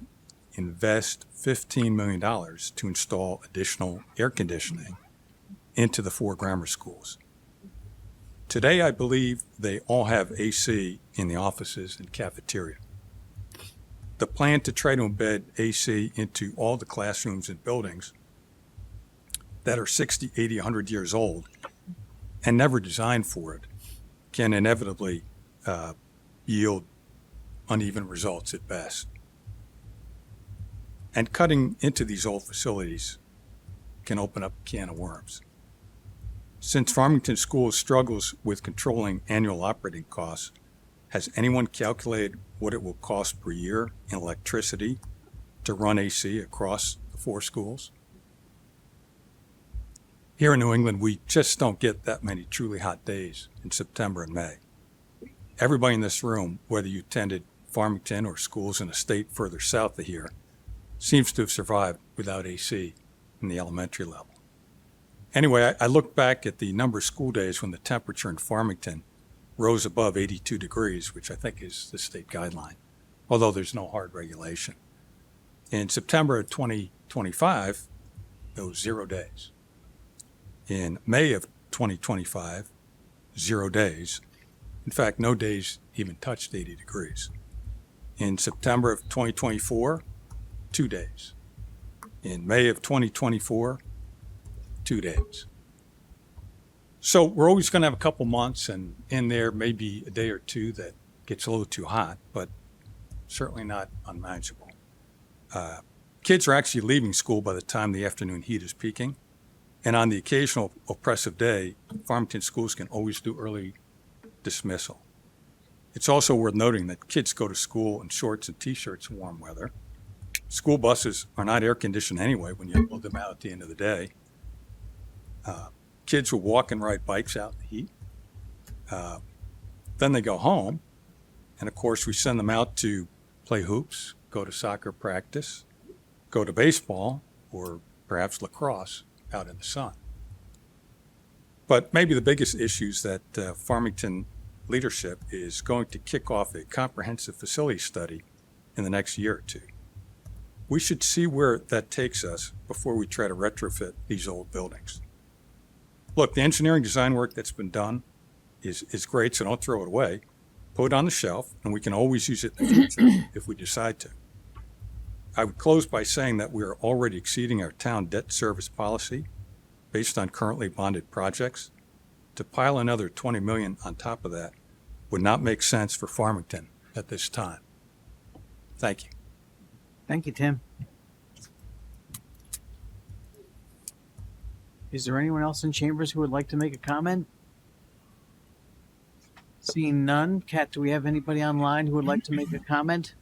invest $15 million to install additional air conditioning into the 4 grammar schools. Today, I believe they all have AC in the offices and cafeteria. The plan to try to embed AC into all the classrooms and buildings that are 60, 80, 100 years old and never designed for it can inevitably yield uneven results at best. And cutting into these old facilities can open up a can of worms. Since Farmington Schools struggles with controlling annual operating costs, Has anyone calculated what it will cost per year in electricity to run AC across the 4 schools? Here in New England, we just don't get that many truly hot days in September and May. Everybody in this room, whether you attended Farmington or schools in a state further south of here, seems to have survived without AC in the elementary level. Anyway, I look back at the number of school days when the temperature in Farmington rose above 82 degrees, which I think is the state guideline, although there's no hard regulation. In September of 2025, it was 0 days. In May of 2025, 0 days. In fact, no days even touched 80 degrees. In September of 2024, 2 days. In May of 2024, 2 days. So we're always going to have a couple months, and in there maybe a day or two that gets a little too hot, but certainly not unmanageable. Kids are actually leaving school by the time the afternoon heat is peaking. And on the occasional oppressive day, Farmington schools can always do early dismissal. It's also worth noting that kids go to school in shorts and t-shirts in warm weather. School buses are not air conditioned anyway when you load them out at the end of the day. Kids will walk and ride bikes out in the heat. Then they go home. And of course, we send them out to play hoops, go to soccer practice, go to baseball, or perhaps lacrosse out in the sun. But maybe the biggest issue is that Farmington leadership is going to kick off a comprehensive facility study in the next year or two. We should see where that takes us before we try to retrofit these old buildings. Look, the engineering design work that's been done is great, so don't throw it away. Put it on the shelf, and we can always use it in the future if we decide to. I would close by saying that we are already exceeding our town debt service policy based on currently bonded projects. To pile another $20 million on top of that would not make sense for Farmington at this time. Thank you. Thank you, Tim. Is there anyone else in chambers who would like to make a comment? Seeing none, Kat, do we have anybody online who would like to make a comment?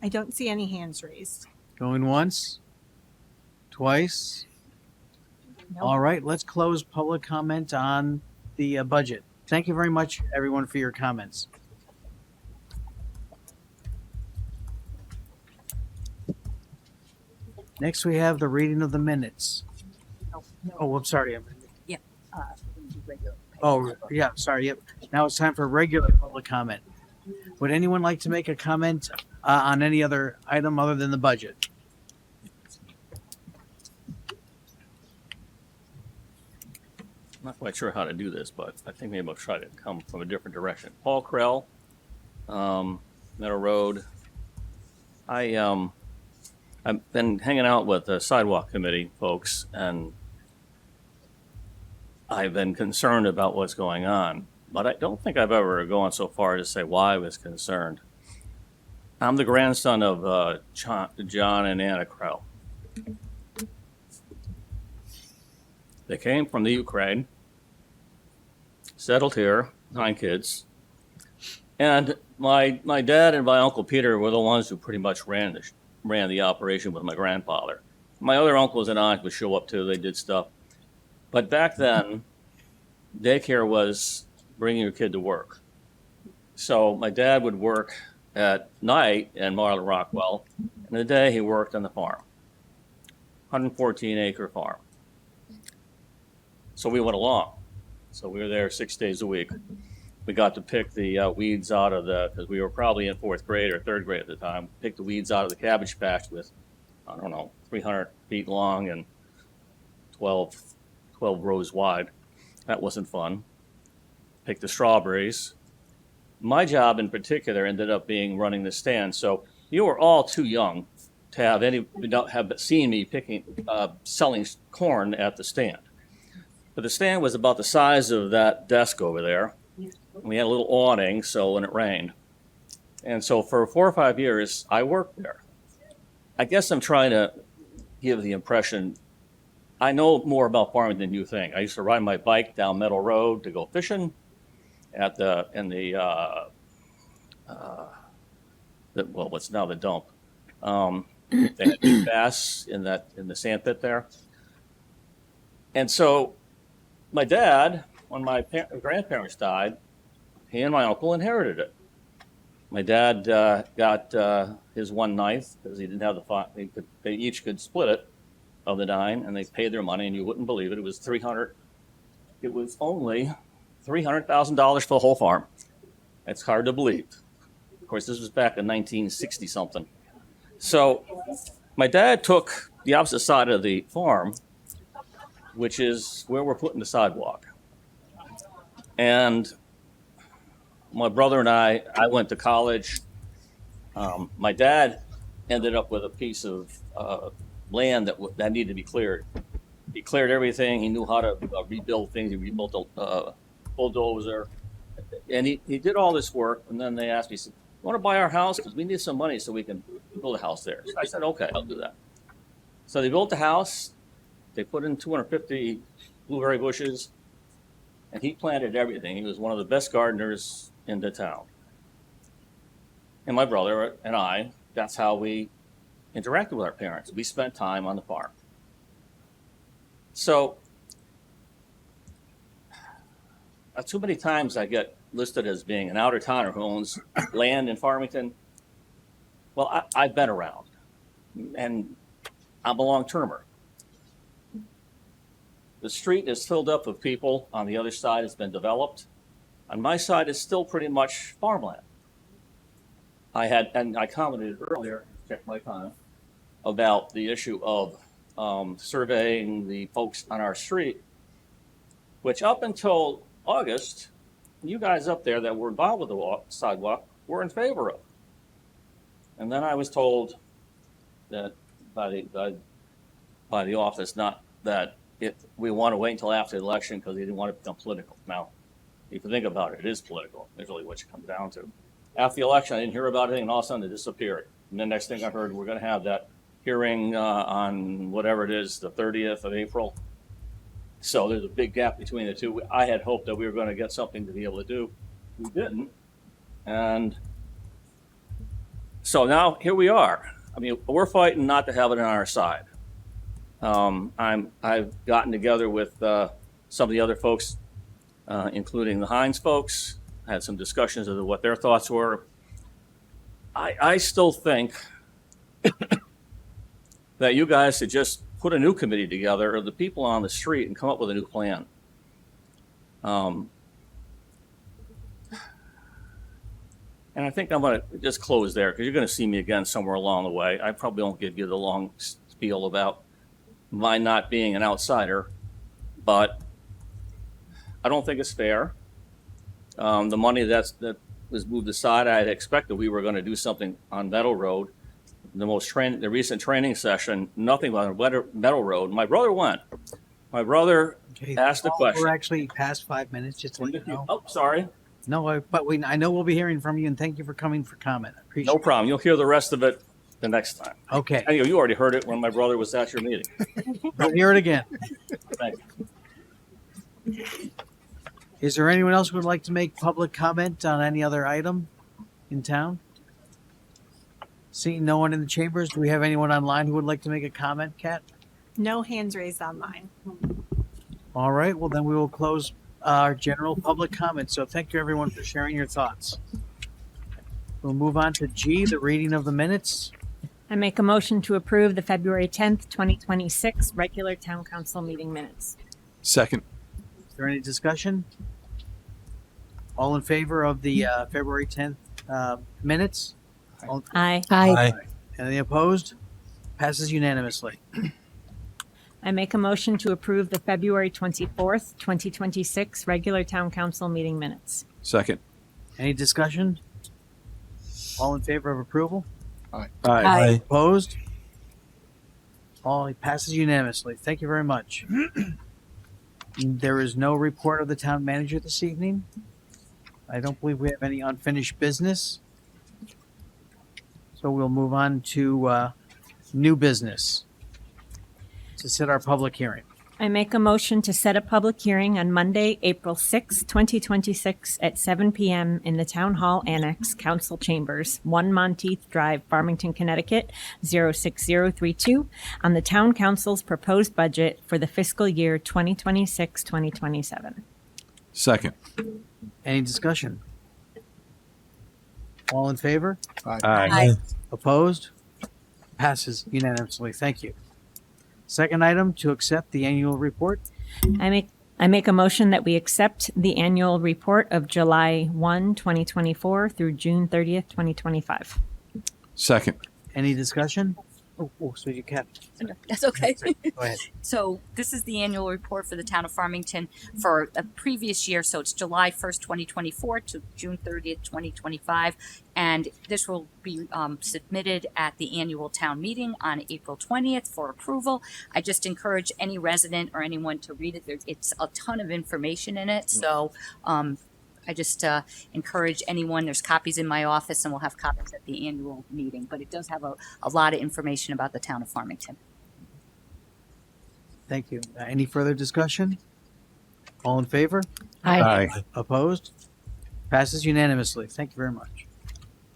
I don't see any hands raised. Going once, twice. Nope. All right, let's close public comment on the budget. Thank you very much, everyone, for your comments. Next, we have the reading of the minutes. Oh, I'm sorry. Oh, yeah, sorry. Yep. Now it's time for regular public comment. Would anyone like to make a comment on any other item other than the budget? I'm not quite sure how to do this, but I think maybe I'll try to come from a different direction. Paul Krell, Meadow Road. I've been hanging out with the sidewalk committee folks, and I've been concerned about what's going on, but I don't think I've ever gone so far as to say why I was concerned. I'm the grandson of John and Anna Krell. They came from the Ukraine, settled here, 9 kids, and my dad and my Uncle Peter were the ones who pretty much ran the operation with my grandfather. My other uncles and aunts would show up too. They did stuff. But back then, daycare was bringing your kid to work. So my dad would work at night in Marlin Rockwell, and in the day he worked on the farm, 114-acre farm. So we went along. So we were there 6 days a week. We got to pick the weeds out of because we were probably in 4th grade or 3rd grade at the time, pick the weeds out of the cabbage patch with, 300 feet long and 12 rows wide. That wasn't fun. Pick the strawberries. My job in particular ended up being running the stand. So you were all too young to have seen me selling corn at the stand. But the stand was about the size of that desk over there. We had a little awning, so when it rained. And so for 4 or 5 years, I worked there. I guess I'm trying to give the impression I know more about farming than you think. I used to ride my bike down Meadow Road to go fishing in the what's now the dump. They had big bass in the sand pit there. And so my dad, when my grandparents died, he and my uncle inherited it. My dad got his one ninth because he didn't have they each could split it of the 9, and they paid their money, and you wouldn't believe it. It was only $300,000 for the whole farm. It's hard to believe. Of course, this was back in 1960 something. So my dad took the opposite side of the farm, which is where we're putting the sidewalk. And my brother and I went to college. My dad ended up with a piece of land that needed to be cleared. He cleared everything. He knew how to rebuild things. He rebuilt a bulldozer. And he did all this work. And then they asked me, "You want to buy our house? Because we need some money so we can build a house there." So I said, "Okay, I'll do that." So they built the house. They put in 250 blueberry bushes. And he planted everything. He was one of the best gardeners in the town. And my brother and I, that's how we interacted with our parents. We spent time on the farm. So too many times I get listed as being an outer towner who owns land in Farmington. Well, I've been around, and I'm a long-termer. The street is filled up with people. On the other side, it's been developed. On my side, it's still pretty much farmland. I commented earlier, check my time, about the issue of surveying the folks on our street, which up until August, you guys up there that were involved with the sidewalk were in favor of. And then I was told that by the office, not that we want to wait until after the election because they didn't want to become political. Now, if you think about it, it is political. That's really what it comes down to. After the election, I didn't hear about anything, and all of a sudden it disappeared. And the next thing I heard, we're going to have that hearing on whatever it is, the 30th of April. So there's a big gap between the two. I had hoped that we were going to get something to be able to do. We didn't. And so now here we are. I mean, we're fighting not to have it on our side. I've gotten together with some of the other folks, including the Hines folks. I had some discussions of what their thoughts were. I still think that you guys should just put a new committee together of the people on the street and come up with a new plan. And I think I'm going to just close there because you're going to see me again somewhere along the way. I probably won't give you the long spiel about my not being an outsider, but I don't think it's fair. The money that was moved aside, I had expected we were going to do something on Meadow Road. The recent training session, nothing on Meadow Road. My brother went. My brother asked the question. We're actually past 5 minutes, just to let you know. Oh, sorry. No, I know we'll be hearing from you, and thank you for coming for comment. I appreciate No problem. You'll hear the rest of it the next time. Okay. Anyway, you already heard it when my brother was at your meeting. We'll hear it again. Thank you. Is there anyone else who would like to make public comment on any other item in town? Seeing no one in the chambers, do we have anyone online who would like to make a comment, Kat? No hands raised online. All right, well then we will close our general public comment. So thank you everyone for sharing your thoughts. We'll move on to G, the reading of the minutes. I make a motion to approve the February 10th, 2026 regular town council meeting minutes. Second. Is there any discussion? All in favor of the February 10th minutes? Aye. Any opposed? Passes unanimously. I make a motion to approve the February 24th, 2026 regular town council meeting minutes. Second. Any discussion? All in favor of approval? Aye. Opposed? All passes unanimously. Thank you very much. There is no report of the town manager this evening. I don't believe we have any unfinished business. So we'll move on to new business to set our public hearing. I make a motion to set a public hearing on Monday, April 6, 2026 at 7 p.m. in the Town Hall Annex, Council Chambers, 1 Monteith Drive, Farmington, Connecticut, 06032, on the Town Council's proposed budget for the fiscal year 2026-2027. Second. Any discussion? All in favor? Aye. Opposed? Passes unanimously. Thank you. Second item, to accept the annual report. I make a motion that we accept the annual report of July 1, 2024 through June 30th, 2025. Second. Any discussion? Oh, so you kept. That's okay. Go ahead. So this is the annual report for the town of Farmington for a previous year. So it's July 1st, 2024 to June 30th, 2025. And this will be submitted at the annual town meeting on April 20th for approval. I just encourage any resident or anyone to read it. It's a ton of information in it. So I just encourage anyone, there's copies in my office and we'll have copies at the annual meeting, but it does have a lot of information about the town of Farmington. Thank you. Any further discussion? All in favor? Aye. Opposed? Passes unanimously. Thank you very much.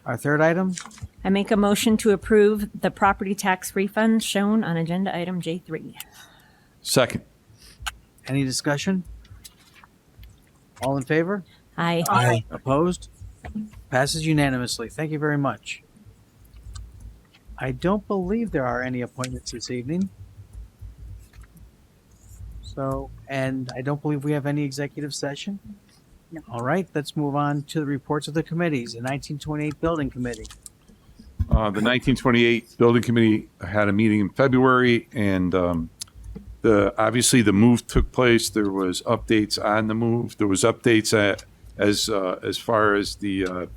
Our third item, I make a motion to approve the property tax refunds shown on agenda item J3. Second. any discussion? All in favor? Aye. Opposed? Passes unanimously. Thank you very much. I don't believe there are any appointments this evening. So, and I don't believe we have any executive session. No. All right, let's move on to the reports of the committees. The 1928 Building Committee. The 1928 Building Committee had a meeting in February, and obviously the move took place. There was updates on the move. There was updates as far as the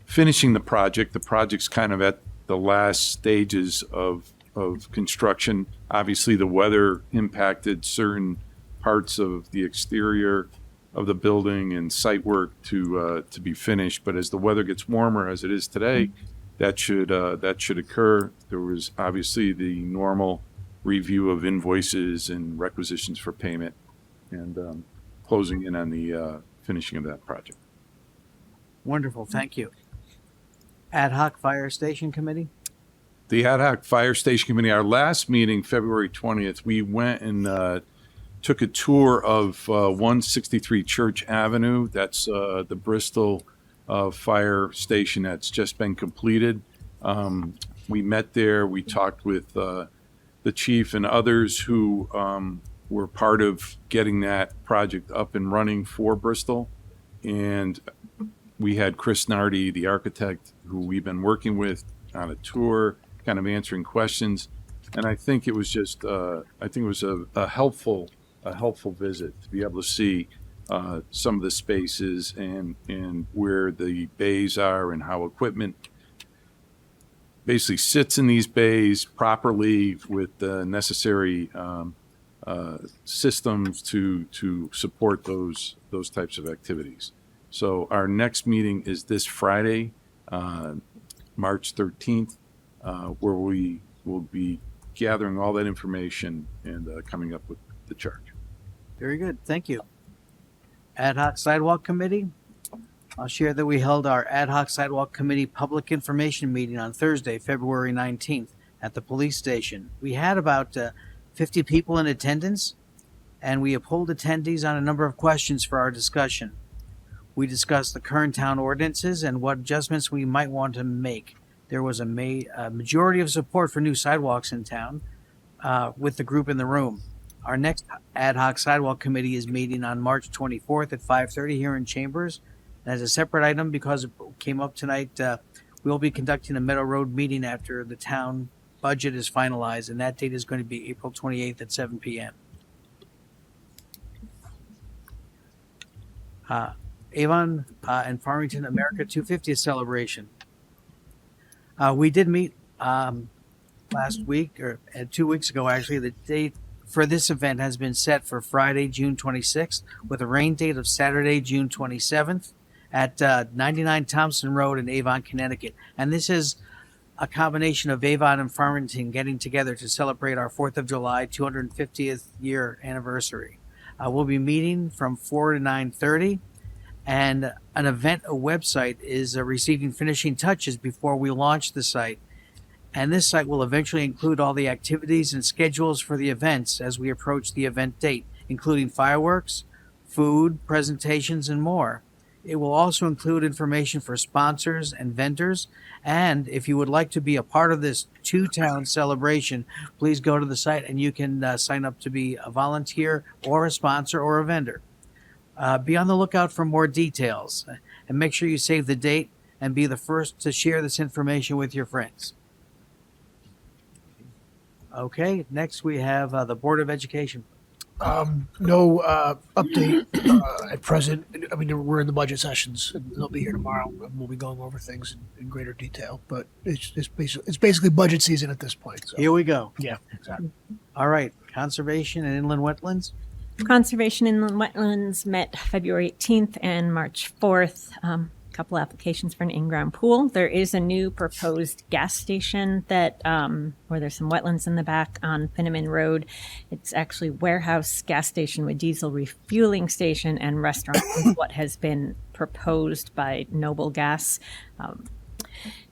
finishing the project. The project's kind of at the last stages of construction. Obviously, the weather impacted certain parts of the exterior of the building and site work to be finished. But as the weather gets warmer, as it is today, that should occur. There was obviously the normal review of invoices and requisitions for payment, and closing in on the finishing of that project. Wonderful, thank you. Ad hoc Fire Station Committee. The Ad hoc Fire Station Committee, our last meeting, February 20th, we went and took a tour of 163 Church Avenue. That's the Bristol fire station that's just been completed. We met there. We talked with the chief and others who were part of getting that project up and running for Bristol. And we had Chris Nardi, the architect, who we've been working with on a tour, kind of answering questions. And I think it was just, a helpful visit to be able to see some of the spaces and where the bays are and how equipment basically sits in these bays properly with the necessary systems to support those types of activities. So our next meeting is this Friday, March 13th, where we will be gathering all that information and coming up with the charge. Very good, thank you. Ad hoc Sidewalk Committee. I'll share that we held our Ad hoc Sidewalk Committee public information meeting on Thursday, February 19th at the police station. We had about 50 people in attendance, and we polled attendees on a number of questions for our discussion. We discussed the current town ordinances and what adjustments we might want to make. There was a majority of support for new sidewalks in town with the group in the room. Our next Ad hoc Sidewalk Committee is meeting on March 24th at 5:30 here in Chambers. And as a separate item, because it came up tonight, we will be conducting a Meadow Road meeting after the town budget is finalized, and that date is going to be April 28th at 7 p.m. Avon and Farmington America 250th celebration. We did meet last week, or 2 weeks ago actually. The date for this event has been set for Friday, June 26th, with a rain date of Saturday, June 27th at 99 Thompson Road in Avon, Connecticut. And this is a combination of Avon and Farmington getting together to celebrate our 4th of July 250th year anniversary. We'll be meeting from 4 to 9:30, and an event, a website, is receiving finishing touches before we launch the site. And this site will eventually include all the activities and schedules for the events as we approach the event date, including fireworks, food, presentations, and more. It will also include information for sponsors and vendors. And if you would like to be a part of this two-town celebration, please go to the site and you can sign up to be a volunteer or a sponsor or a vendor. Be on the lookout for more details, and make sure you save the date and be the first to share this information with your friends. Okay, next we have the Board of Education. No update at present. I mean, we're in the budget sessions, and they'll be here tomorrow, and we'll be going over things in greater detail. But it's basically budget season at this point. So. Here we go. Yeah, exactly. All right, Conservation and Inland Wetlands. Conservation Inland Wetlands met February 18th and March 4th. Couple applications for an in-ground pool. There is a new proposed gas station that where there's some wetlands in the back on Finneman Road. It's actually warehouse, gas station with diesel refueling station and restaurant is what has been proposed by Noble Gas.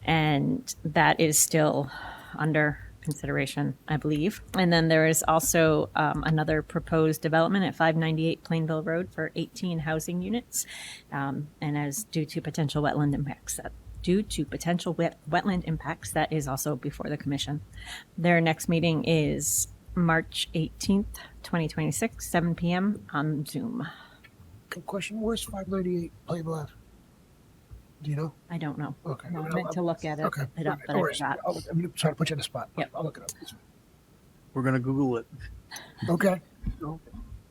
And that is still under consideration, I believe. And then there is also another proposed development at 598 Plainville Road for 18 housing units, and as due to potential wetland impacts. Wetland impacts, that is also before the commission. Their next meeting is March 18th, 2026, 7 p.m. on Zoom. Good question. Where's 598 Plainville Ave? Do you know? I don't know. Okay. No, I meant to look at it. Okay. It up, but No I worries. forgot. I'm trying to put you on the spot. Yep. I'll look it up. We're going to Google it. Okay.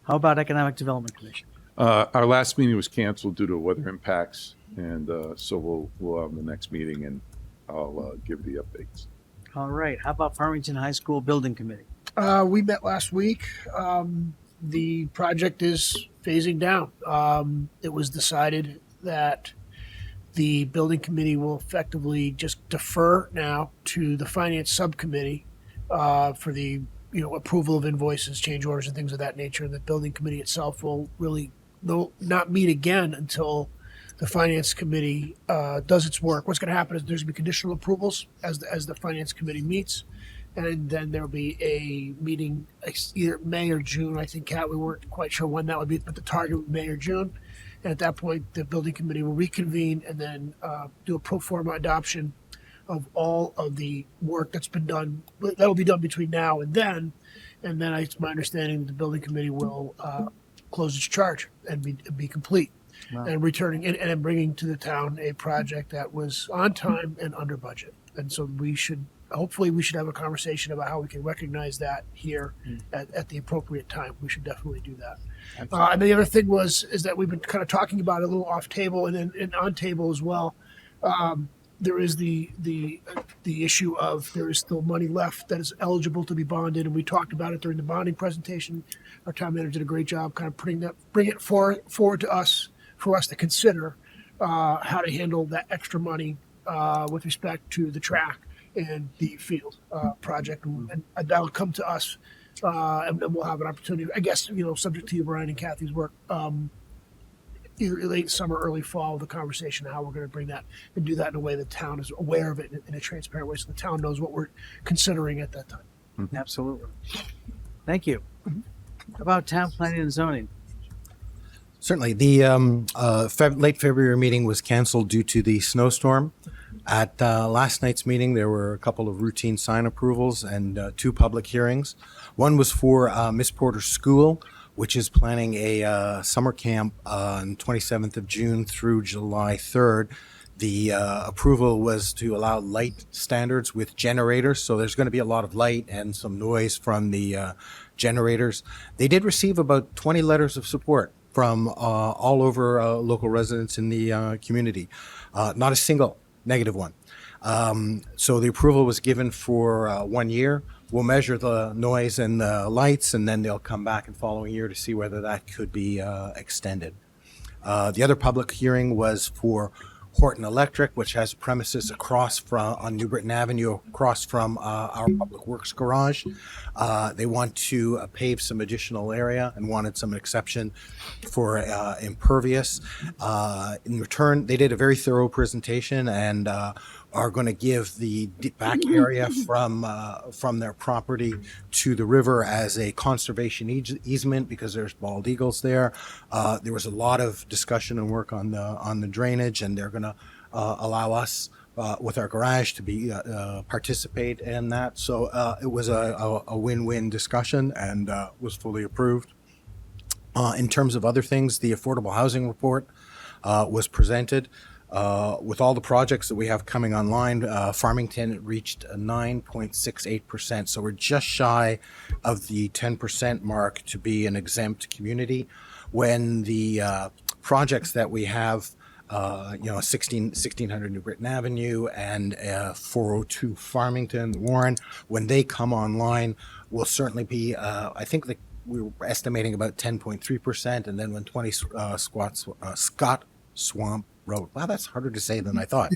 How about Economic Development Commission? Our last meeting was canceled due to weather impacts, and so we'll have the next meeting, and I'll give the updates. All right. How about Farmington High School Building Committee? We met last week. The project is phasing down. It was decided that the building committee will effectively just defer now to the finance subcommittee for the approval of invoices, change orders, and things of that nature. And the building committee itself will really not meet again until the finance committee does its work. What's going to happen is there's going to be conditional approvals as the finance committee meets, and then there will be a meeting either May or June. I think, Kat, we weren't quite sure when that would be, but the target would be May or June. And at that point, the building committee will reconvene and then do a pro forma adoption of all of the work that's been done. That will be done between now and then. And then it's my understanding that the building committee will close its charge and be complete. Wow. And returning and bringing to the town a project that was on time and under budget. And so hopefully we should have a conversation about how we can recognize that here at the appropriate time. We should definitely do that. And the other thing is that we've been kind of talking about it a little off table and on table as well. There is the issue of there is still money left that is eligible to be bonded, and we talked about it during the bonding presentation. Our town manager did a great job kind of bring it forward to us for us to consider how to handle that extra money with respect to the track and the field project, and that'll come to us, and then we'll have an opportunity, I guess, subject to you, Brian and Kathy's work, either late summer, early fall, the conversation of how we're going to bring that and do that in a way the town is aware of it in a transparent way, so the town knows what we're considering at that time. Mm-hmm. Absolutely. Thank you. How about Town Planning and Zoning? Certainly. The late February meeting was canceled due to the snowstorm. At last night's meeting, there were a couple of routine sign approvals and 2 public hearings. One was for Miss Porter's School, which is planning a summer camp on 27th of June through July 3rd. The approval was to allow light standards with generators, so there's going to be a lot of light and some noise from the generators. They did receive about 20 letters of support from all over local residents in the community. Not a single negative one. So the approval was given for 1 year. We'll measure the noise and the lights, and then they'll come back in the following year to see whether that could be extended. The other public hearing was for Horton Electric, which has premises across from on New Britain Avenue, across from our Public Works garage. They want to pave some additional area and wanted some exception for impervious. In return, they did a very thorough presentation and are going to give the back area from their property to the river as a conservation easement because there's bald eagles there. There was a lot of discussion and work on the drainage, and they're going to allow us with our garage to be participate in that. So it was a win-win discussion and was fully approved. In terms of other things, the affordable housing report was presented. With all the projects that we have coming online, Farmington reached a 9.68%. So we're just shy of the 10% mark to be an exempt community. When the projects that we have, 1600 New Britain Avenue and 402 Farmington, Warren, when they come online, will certainly be, I think we were estimating about 10.3%. And then when 20 Scott Swamp Road. Wow, that's harder to say than I thought.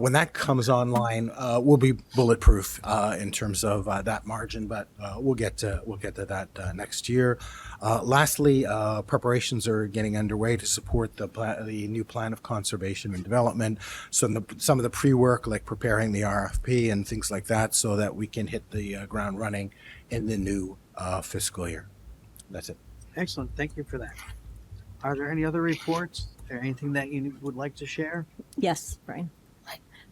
When that comes online, we'll be bulletproof in terms of that margin, but we'll get to that next year. Lastly, preparations are getting underway to support the new plan of conservation and development. So some of the pre-work, like preparing the RFP and things like that, so that we can hit the ground running in the new fiscal year. That's it. Excellent. Thank you for that. Are there any other reports? Or anything that you would like to share? Yes, Brian.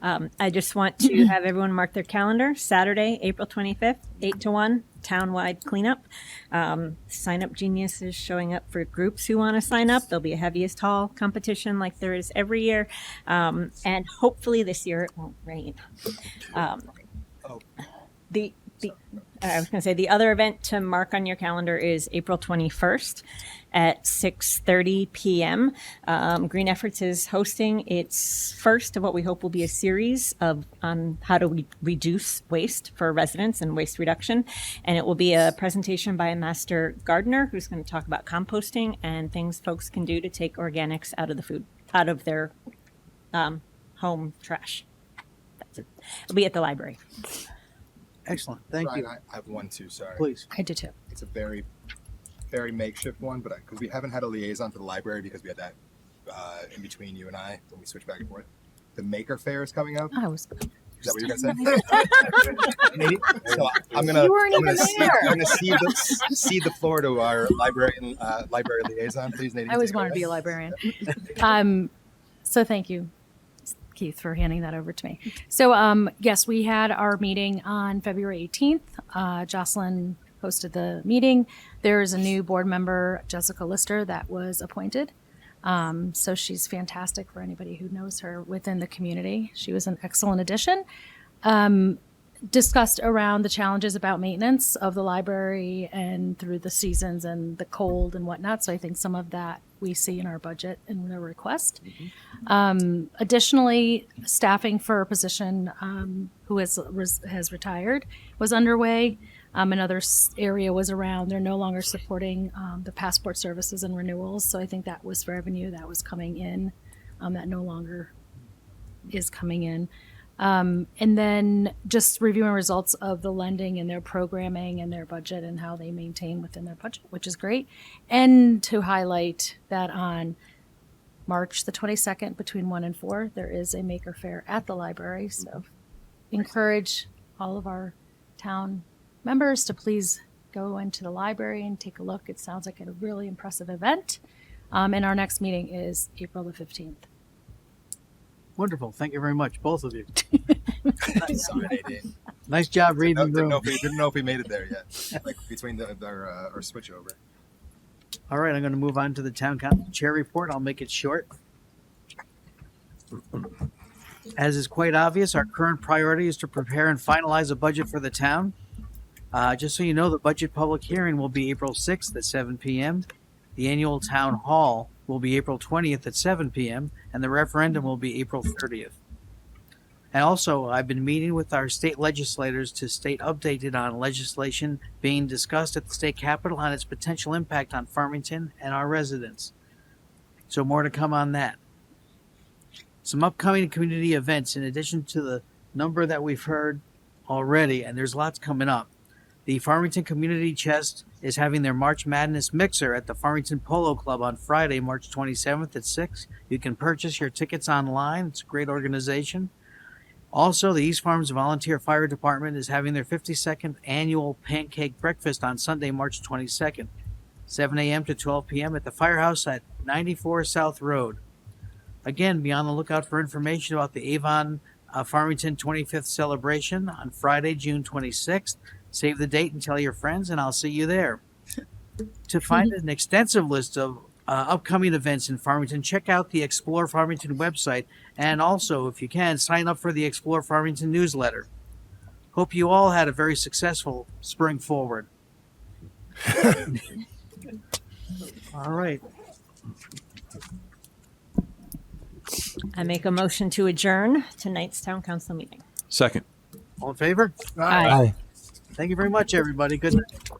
I just want to have everyone mark their calendar. Saturday, April 25th, 8 to 1, townwide cleanup. Sign Up Genius is showing up for groups who want to sign up. There'll be a heaviest haul competition like there is every year. And hopefully this year it won't rain. I was going to say the other event to mark on your calendar is April 21st at 6:30 p.m. Green Efforts is hosting its first of what we hope will be a series on how to reduce waste for residents and waste reduction. And it will be a presentation by a master gardener who's going to talk about composting and things folks can do to take organics out of their home trash. That's it. It'll be at the library. Excellent. Thank Brian, you. I have one too, sorry. Please. I did too. It's a very, very makeshift one, but because we haven't had a liaison to the library because we had that in between you and I when we switched back and forth. The Maker Fair is coming up. I was. Is that what you're gonna say? So I'm gonna cede the floor to our library liaison, please, Nadine. I always take it wanted to away. be a librarian. So thank you, Keith, for handing that over to me. So yes, we had our meeting on February 18th. Jocelyn hosted the meeting. There is a new board member, Jessica Lister, that was appointed. So she's fantastic for anybody who knows her within the community. She was an excellent addition. Discussed around the challenges about maintenance of the library and through the seasons and the cold and whatnot. So I think some of that we see in our budget and the request. Additionally, staffing for a position who has retired was underway. Another area was around, they're no longer supporting the passport services and renewals. So I think that was revenue that was coming in that no longer is coming in. And then just reviewing results of the lending and their programming and their budget and how they maintain within their budget, which is great. And to highlight that on March the 22nd between 1 and 4, there is a Maker Fair at the library. So encourage all of our town members to please go into the library and take a look. It sounds like a really impressive event. And our next meeting is April the 15th. Wonderful. Thank you very much, both of you. Sorry, Nadine. Nice job reading the room. Didn't know if we made it there yet. Like between our switch over. All right, I'm going to move on to the town council chair report. I'll make it short. As is quite obvious, our current priority is to prepare and finalize a budget for the town. Just so you know, the budget public hearing will be April 6th at 7 p.m. The annual town hall will be April 20th at 7 p.m. and the referendum will be April 30th. And also, I've been meeting with our state legislators to stay updated on legislation being discussed at the state capitol on its potential impact on Farmington and our residents. So more to come on that. some upcoming community events in addition to the number that we've heard already, and there's lots coming up. The Farmington Community Chest is having their March Madness Mixer at the Farmington Polo Club on Friday, March 27th at 6. You can purchase your tickets online. It's a great organization. Also, the East Farms Volunteer Fire Department is having their 52nd annual pancake breakfast on Sunday, March 22nd, 7 a.m. to 12 p.m. at the Firehouse at 94 South Road. Again, be on the lookout for information about the Avon Farmington 25th celebration on Friday, June 26th. Save the date and tell your friends, and I'll see you there. To find an extensive list of upcoming events in Farmington, check out the Explore Farmington website, and also, if you can, sign up for the Explore Farmington newsletter. Hope you all had a very successful spring forward. All right. I make a motion to adjourn tonight's town council meeting. Second. All in favor? Aye. Thank you very much, everybody. Good night.